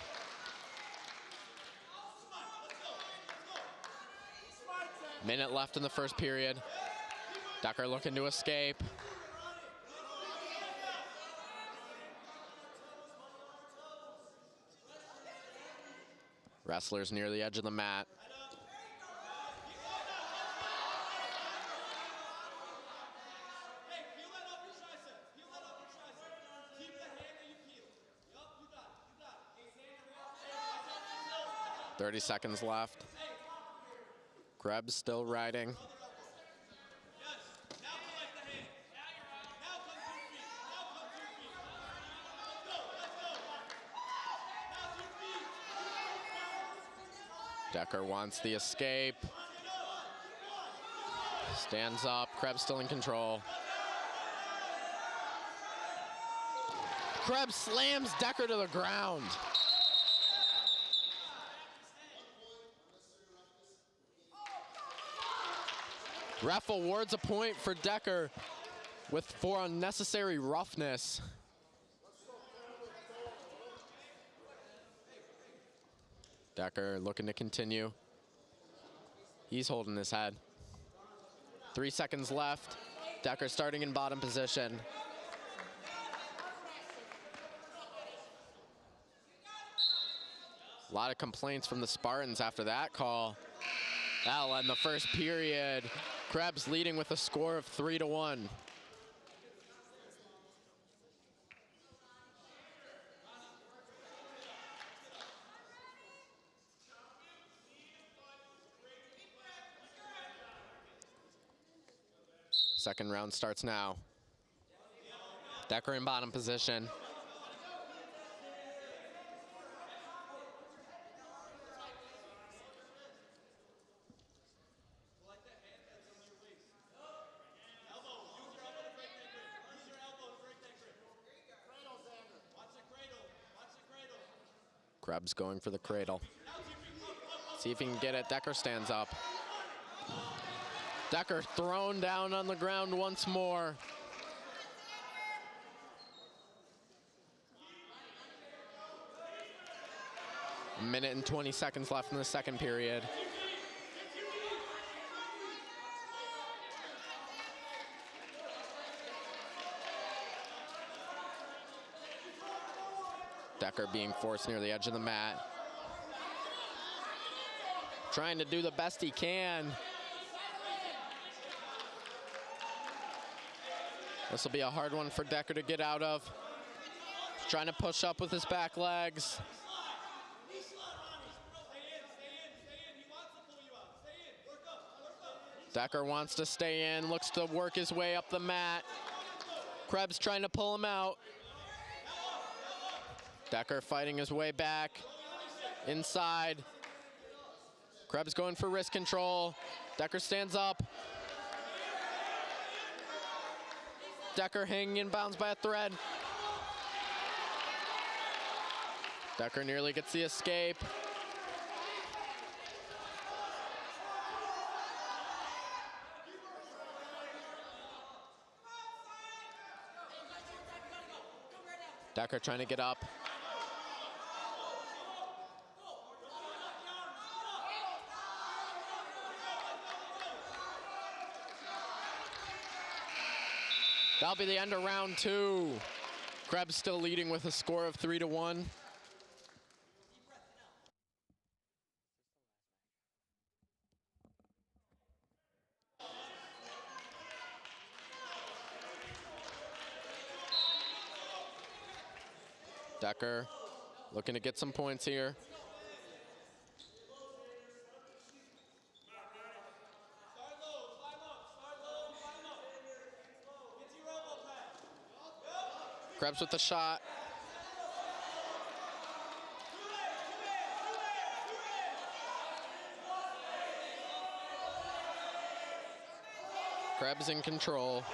Minute left in the first period. Decker looking to escape. Wrestlers near the edge of the mat. .30 seconds left. Krebs still riding. Decker wants the escape. Stands up. Krebs still in control. Krebs slams Decker to the ground. Ref awards a point for Decker for unnecessary roughness. Decker looking to continue. He's holding his head. 3 seconds left. Decker starting in bottom position. A lot of complaints from the Spartans after that call. That'll end the first period. Krebs leading with a score of 3-1. Second round starts now. Decker in bottom position. Krebs going for the cradle. See if he can get it. Decker stands up. Decker thrown down on the ground once more. A minute and 20 seconds left in the second period. Decker being forced near the edge of the mat. Trying to do the best he can. This will be a hard one for Decker to get out of. He's trying to push up with his back legs. Decker wants to stay in, looks to work his way up the mat. Krebs trying to pull him out. Decker fighting his way back inside. Krebs going for wrist control. Decker stands up. Decker hanging in bounds by a thread. Decker nearly gets the escape. Decker trying to get up. That'll be the end of round 2. Krebs still leading with a score of 3-1. Decker looking to get some points here. Krebs with the shot. Krebs in control.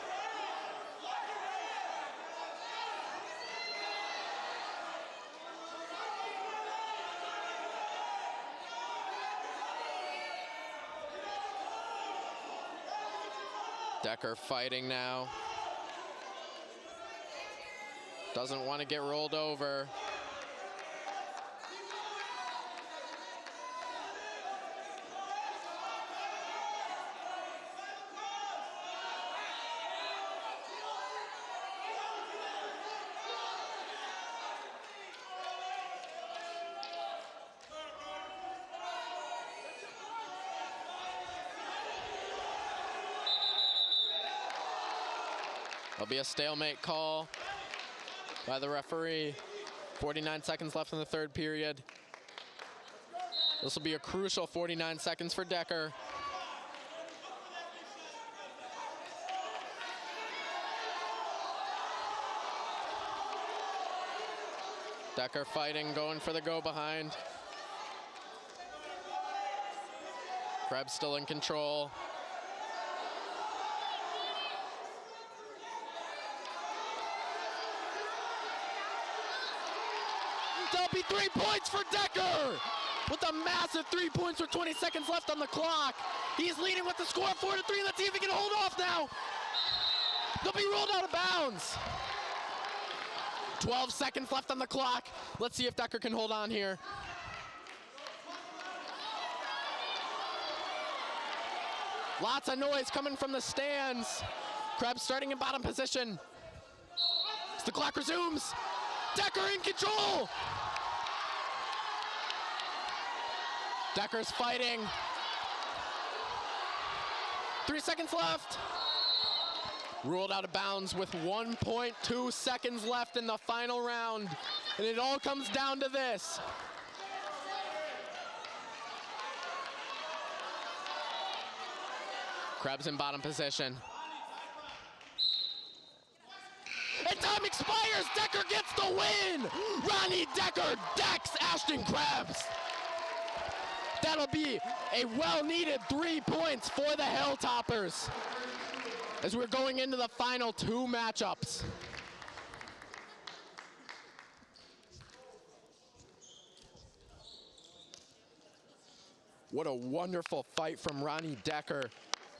Decker fighting now. Doesn't want to get rolled over. There'll be a stalemate call by the referee. 49 seconds left in the third period. This will be a crucial 49 seconds for Decker. Decker fighting, going for the go behind. Krebs still in control. There'll be 3 points for Decker with a massive 3 points with 20 seconds left on the clock. He's leading with the score 4-3. Let's see if he can hold off now. They'll be rolled out of bounds. 12 seconds left on the clock. Let's see if Decker can hold on here. Lots of noise coming from the stands. Krebs starting in bottom position. As the clock resumes, Decker in control. Decker's fighting. 3 seconds left. Ruled out of bounds with 1.2 seconds left in the final round. And it all comes down to this. Krebs in bottom position. And time expires. Decker gets the win. Ronnie Decker decks Ashton Krebs. That'll be a well-needed 3 points for the Hilltoppers as we're going into the final 2 matchups. What a wonderful fight from Ronnie Decker.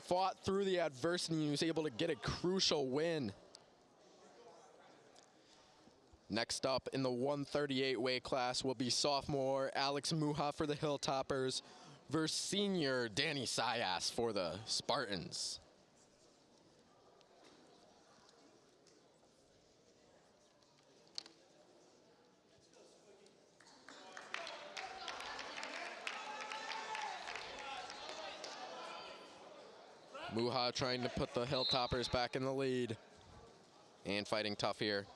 Fought through the adversity and he was able to get a crucial win. Next up in the 138 weight class will be sophomore Alex MUHS for the Hilltoppers versus senior Danny Sayas for the Spartans. MUHS trying to put the Hilltoppers back in the lead and fighting tough here.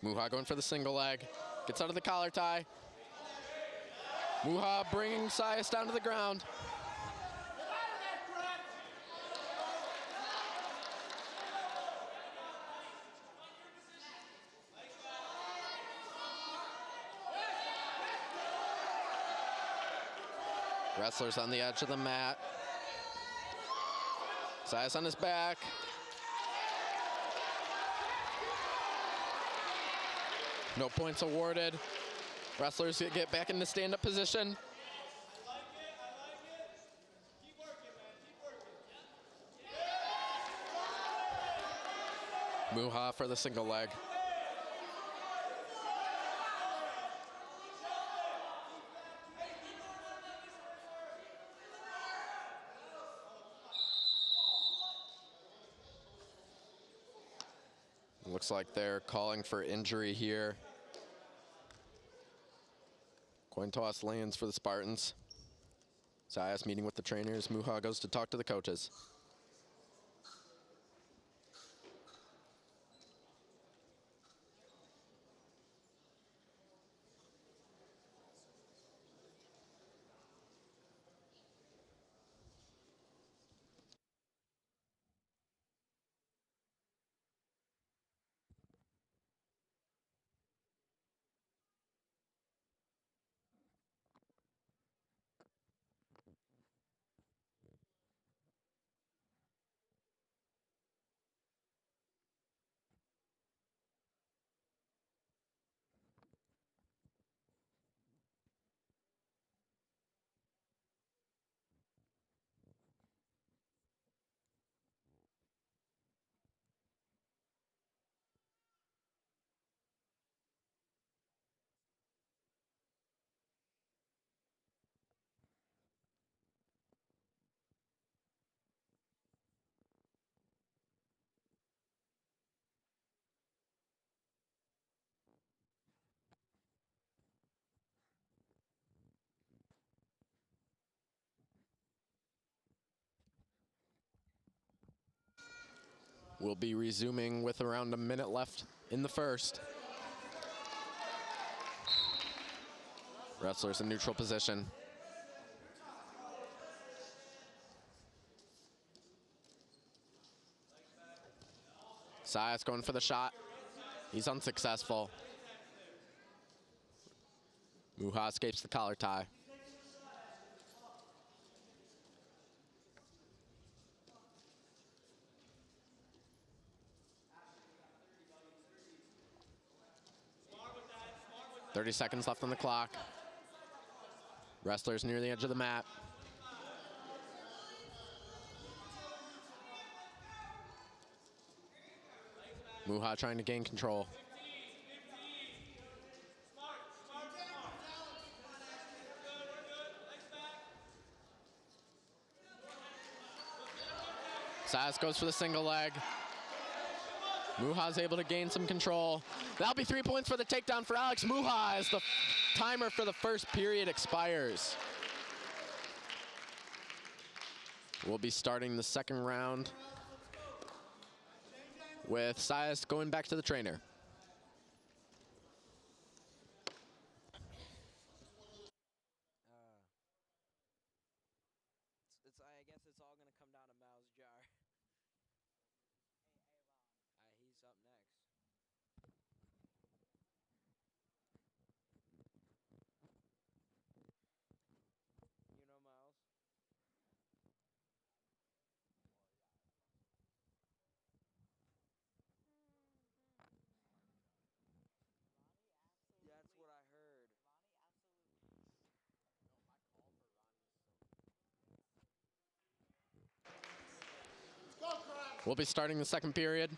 MUHS going for the single leg, gets out of the collar tie. MUHS bringing Sayas down to the ground. Wrestlers on the edge of the mat. Sias on his back. No points awarded. Wrestlers get back into stand-up position. MUHS for the single leg. Looks like they're calling for injury here. Coin toss lands for the Spartans. Sias meeting with the trainers. MUHS goes to talk to the coaches. We'll be resuming with around a minute left in the first. Wrestlers in neutral position. Sias going for the shot. He's unsuccessful. MUHS escapes the collar tie. .30 seconds left on the clock. Wrestlers near the edge of the mat. MUHS trying to gain control. Sias goes for the single leg. MUHS able to gain some control. That'll be 3 points for the takedown for Alex MUHS as the timer for the first period expires. We'll be starting the second round with Sias going back to the trainer. I guess it's all going to come down to Mal's jar. He's up next. You know Miles? That's what I heard. We'll be starting the second period.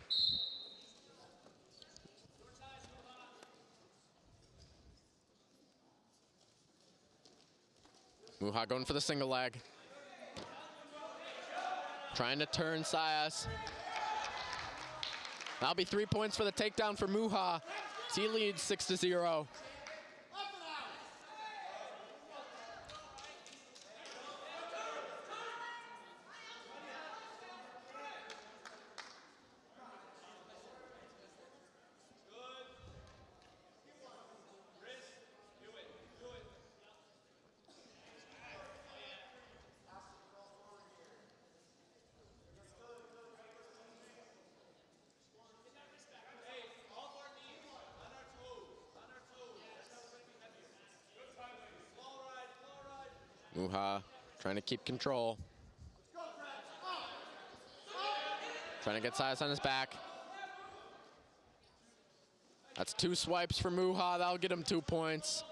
MUHS going for the single leg. Trying to turn Sias. That'll be 3 points for the takedown for MUHS. He leads 6-0. MUHS trying to keep control. Trying to get Sias on his back. That's 2 swipes for MUHS. That'll get him 2 points.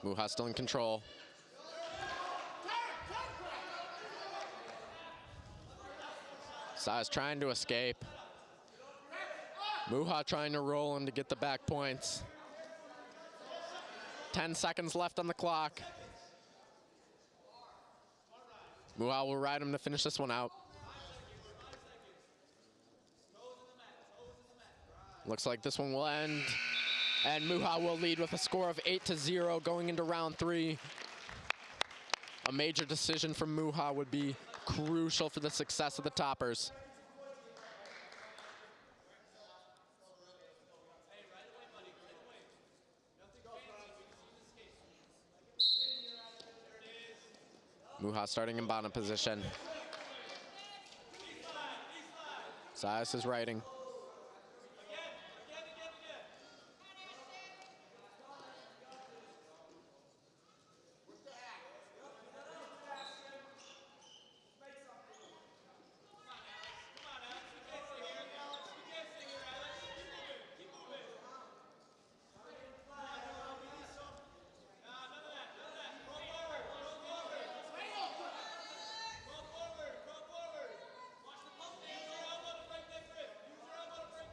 MUHS still in control. Sias trying to escape. MUHS trying to roll him to get the back points. 10 seconds left on the clock. MUHS will ride him to finish this one out. Looks like this one will end. And MUHS will lead with a score of 8-0 going into round 3. A major decision from MUHS would be crucial for the success of the Toppers. MUHS starting in bottom position. Sias is riding.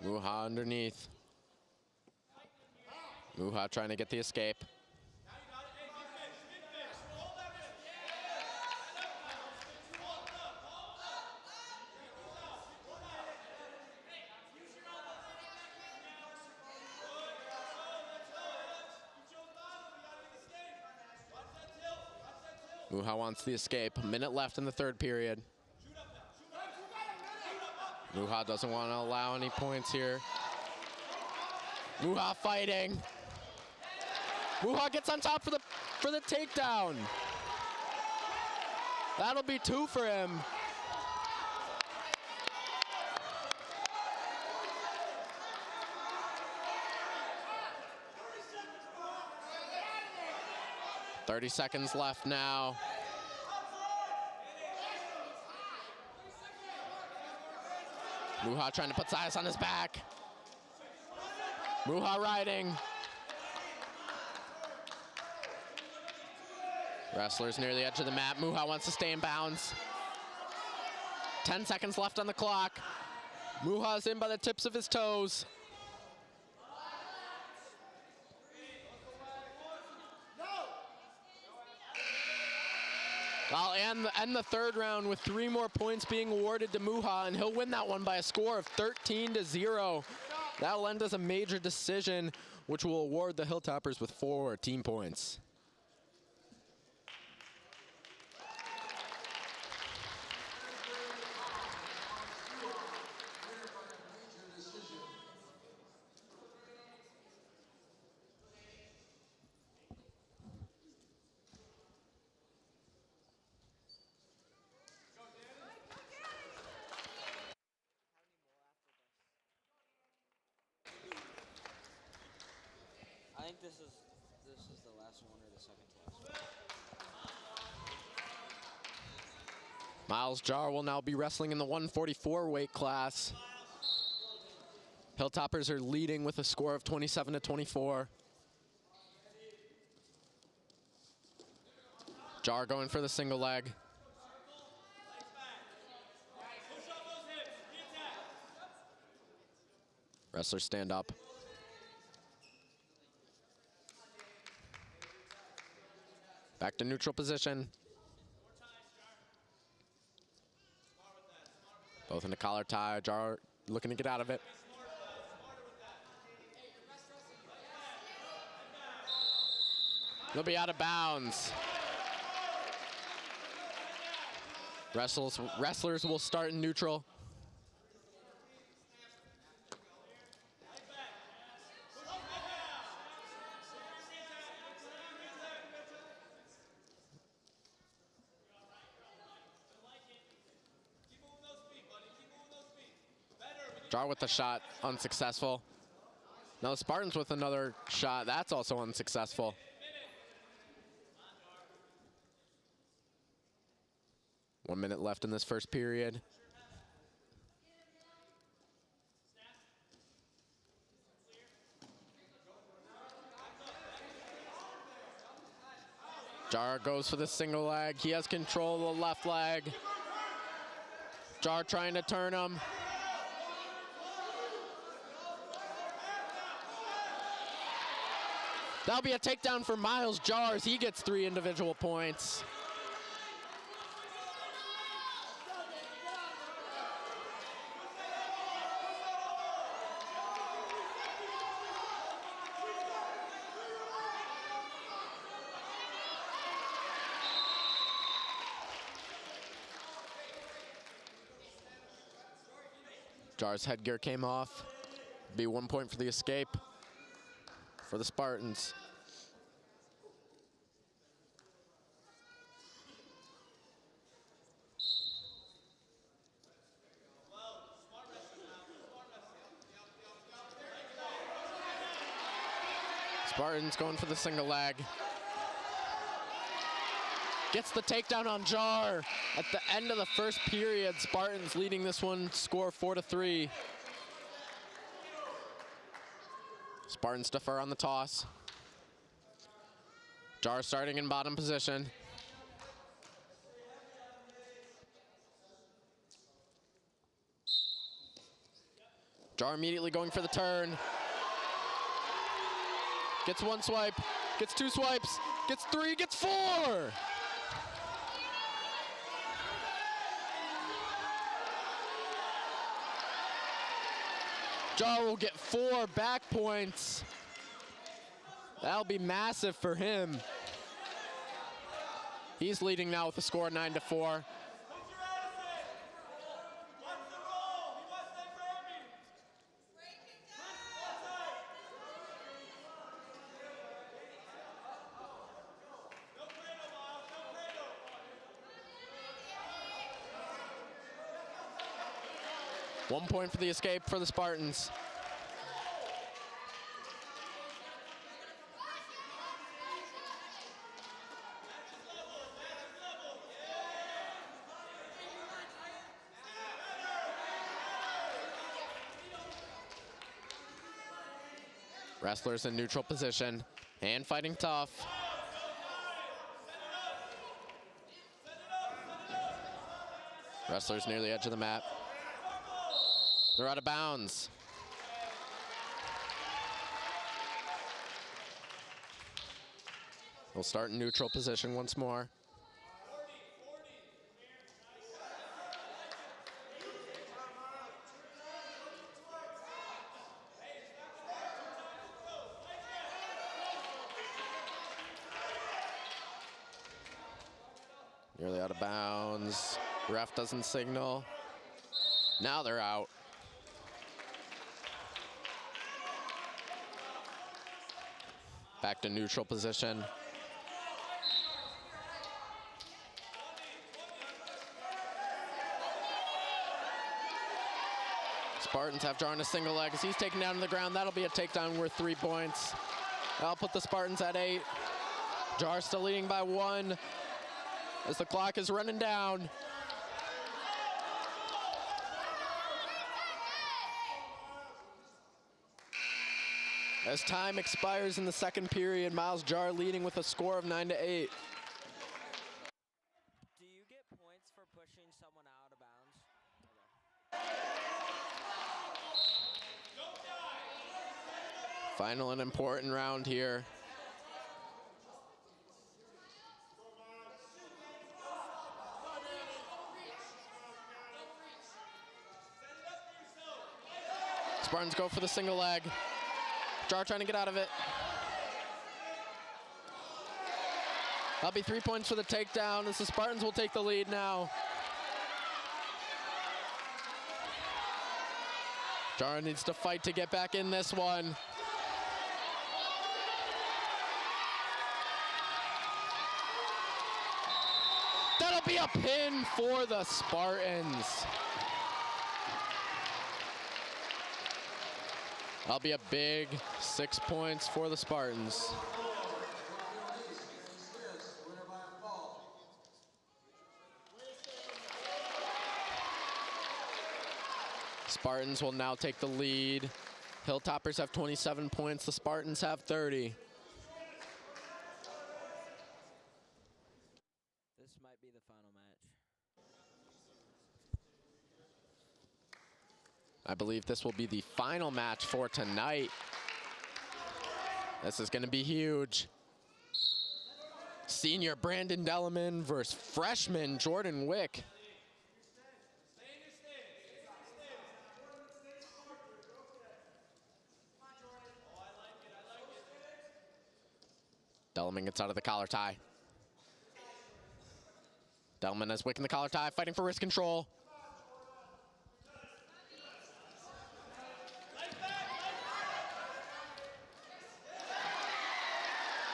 MUHS underneath. MUHS trying to get the escape. MUHS wants the escape. A minute left in the 3rd period. MUHS doesn't want to allow any points here. MUHS fighting. MUHS gets on top for the takedown. That'll be 2 for him. "30 seconds left now. MUHS trying to put Sias on his back. MUHS riding. Wrestlers near the edge of the mat. MUHS wants to stay in bounds. 10 seconds left on the clock. MUHS in by the tips of his toes. I'll end the 3rd round with 3 more points being awarded to MUHS, and he'll win that one by a score of 13-0. That'll end as a major decision, which will award the Hilltoppers with 4 team points. I think this is the last one or the second to last one. Miles Jar will now be wrestling in the 144 weight class. Hilltoppers are leading with a score of 27-24. Jar going for the single leg. Wrestlers stand up. Back to neutral position. Both in the collar tie. Jar looking to get out of it. They'll be out of bounds. Wrestlers will start in neutral. Jar with the shot, unsuccessful. Now the Spartans with another shot, that's also unsuccessful. One minute left in this first period. Jar goes for the single leg. He has control of the left leg. Jar trying to turn him. That'll be a takedown for Miles Jars. He gets 3 individual points. Jar's headgear came off. Be 1 point for the escape for the Spartans. Spartans going for the single leg. Gets the takedown on Jar. At the end of the first period, Spartans leading this one, score 4-3. Spartans defer on the toss. Jar starting in bottom position. Jar immediately going for the turn. Gets 1 swipe, gets 2 swipes, gets 3, gets 4! Jar will get 4 back points. That'll be massive for him. He's leading now with a score of 9-4. One point for the escape for the Spartans. Wrestlers in neutral position and fighting tough. Wrestlers near the edge of the mat. They're out of bounds. We'll start in neutral position once more. Nearly out of bounds. Ref doesn't signal. Now they're out. Back to neutral position. Spartans have Jar in a single leg as he's taken down to the ground. That'll be a takedown worth 3 points. That'll put the Spartans at 8. Jar still leading by 1 as the clock is running down. As time expires in the second period, Miles Jar leading with a score of 9-8. Do you get points for pushing someone out of bounds? Okay. Final and important round here. Spartans go for the single leg. Jar trying to get out of it. That'll be 3 points for the takedown as the Spartans will take the lead now. Jar needs to fight to get back in this one. That'll be a pin for the Spartans. That'll be a big 6 points for the Spartans. Winner by a fall. Spartans will now take the lead. Hilltoppers have 27 points. The Spartans have 30. This might be the final match. I believe this will be the final match for tonight. This is going to be huge. Senior Brandon Delleman versus freshman Jordan Wick. Delleman gets out of the collar tie. Delleman has Wick in the collar tie, fighting for wrist control.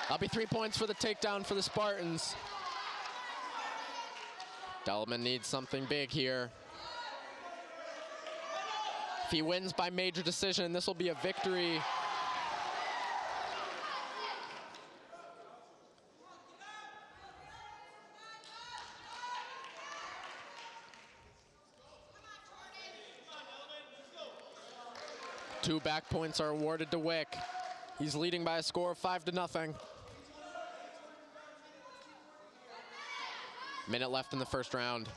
That'll be 3 points for the takedown for the Spartans. Delleman needs something big here. If he wins by major decision, this will be a victory. Two back points are awarded to Wick. He's leading by a score of 5-0. Minute left in the first round.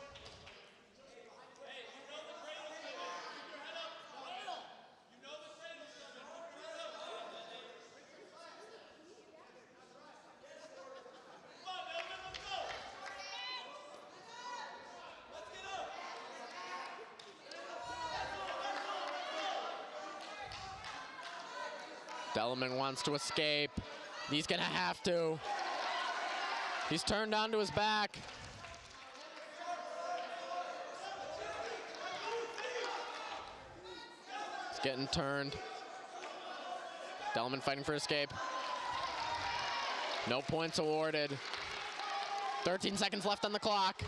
Delleman wants to escape. He's gonna have to. He's turned onto his back. He's getting turned. Delleman fighting for escape. No points awarded. 13 seconds left on the clock.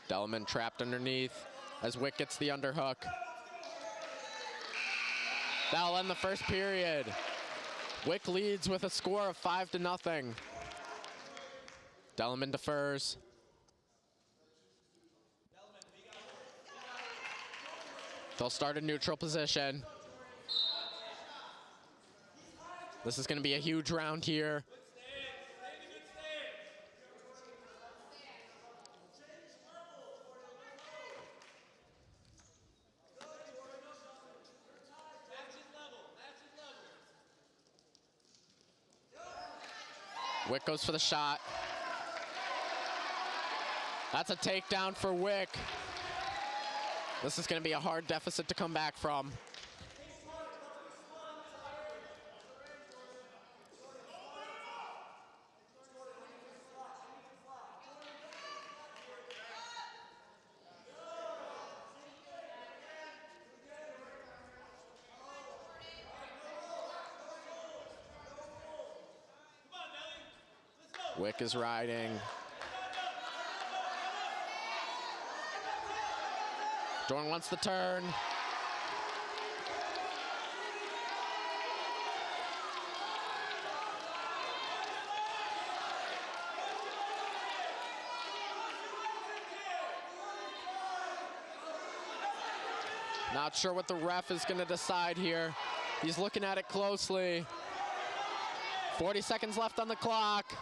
Delleman trapped underneath as Wick gets the underhook. That'll end the first period. Wick leads with a score of 5-0. Delleman defers. They'll start a neutral position. This is going to be a huge round here. Wick goes for the shot. That's a takedown for Wick. This is going to be a hard deficit to come back from. Wick is riding. Jordan wants the turn. Not sure what the ref is going to decide here. He's looking at it closely. 40 seconds left on the clock.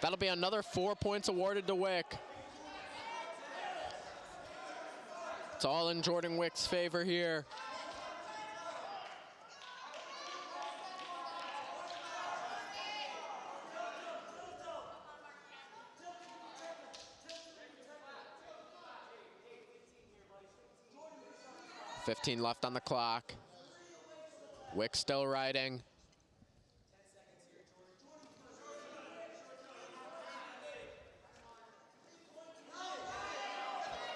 That'll be another 4 points awarded to Wick. It's all in Jordan Wick's favor here. $15 left on the clock. Wick still riding.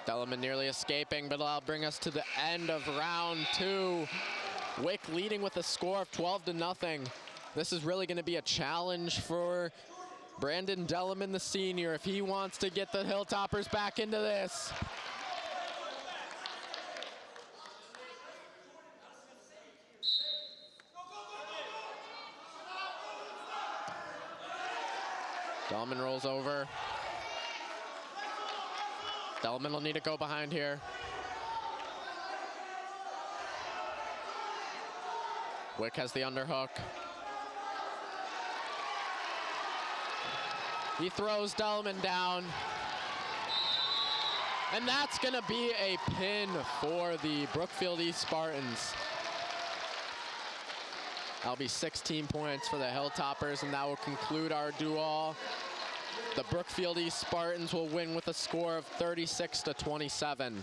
Delleman nearly escaping, but that'll bring us to the end of round two. Wick leading with a score of 12-0. This is really going to be a challenge for Brandon Delleman, the senior, if he wants to get the Hilltoppers back into this. Delleman rolls over. Delleman will need to go behind here. Wick has the underhook. He throws Delleman down. And that's gonna be a pin for the Brookfield East Spartans. That'll be 16 points for the Hilltoppers, and that will conclude our duel. The Brookfield East Spartans will win with a score of 36-27.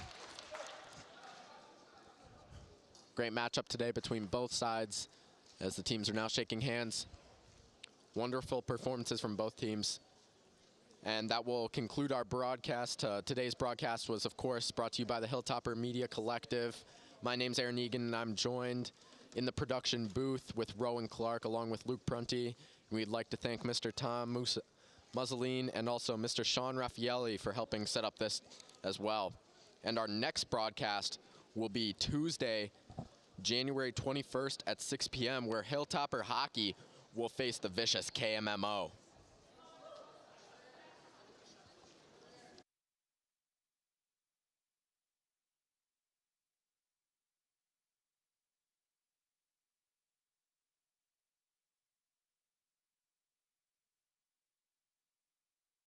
Great matchup today between both sides as the teams are now shaking hands. Wonderful performances from both teams. And that will conclude our broadcast. Today's broadcast was, of course, brought to you by the Hilltopper Media Collective. My name's Aaron Egan, and I'm joined in the production booth with Rowen Clarke, along with Luke Prunty. We'd like to thank Mr. Tom Mussolini and also Mr. Sean Raffaelli for helping set up this as well. And our next broadcast will be Tuesday, January 21st at 6 p.m., where Hilltopper Hockey will face the vicious KMMO.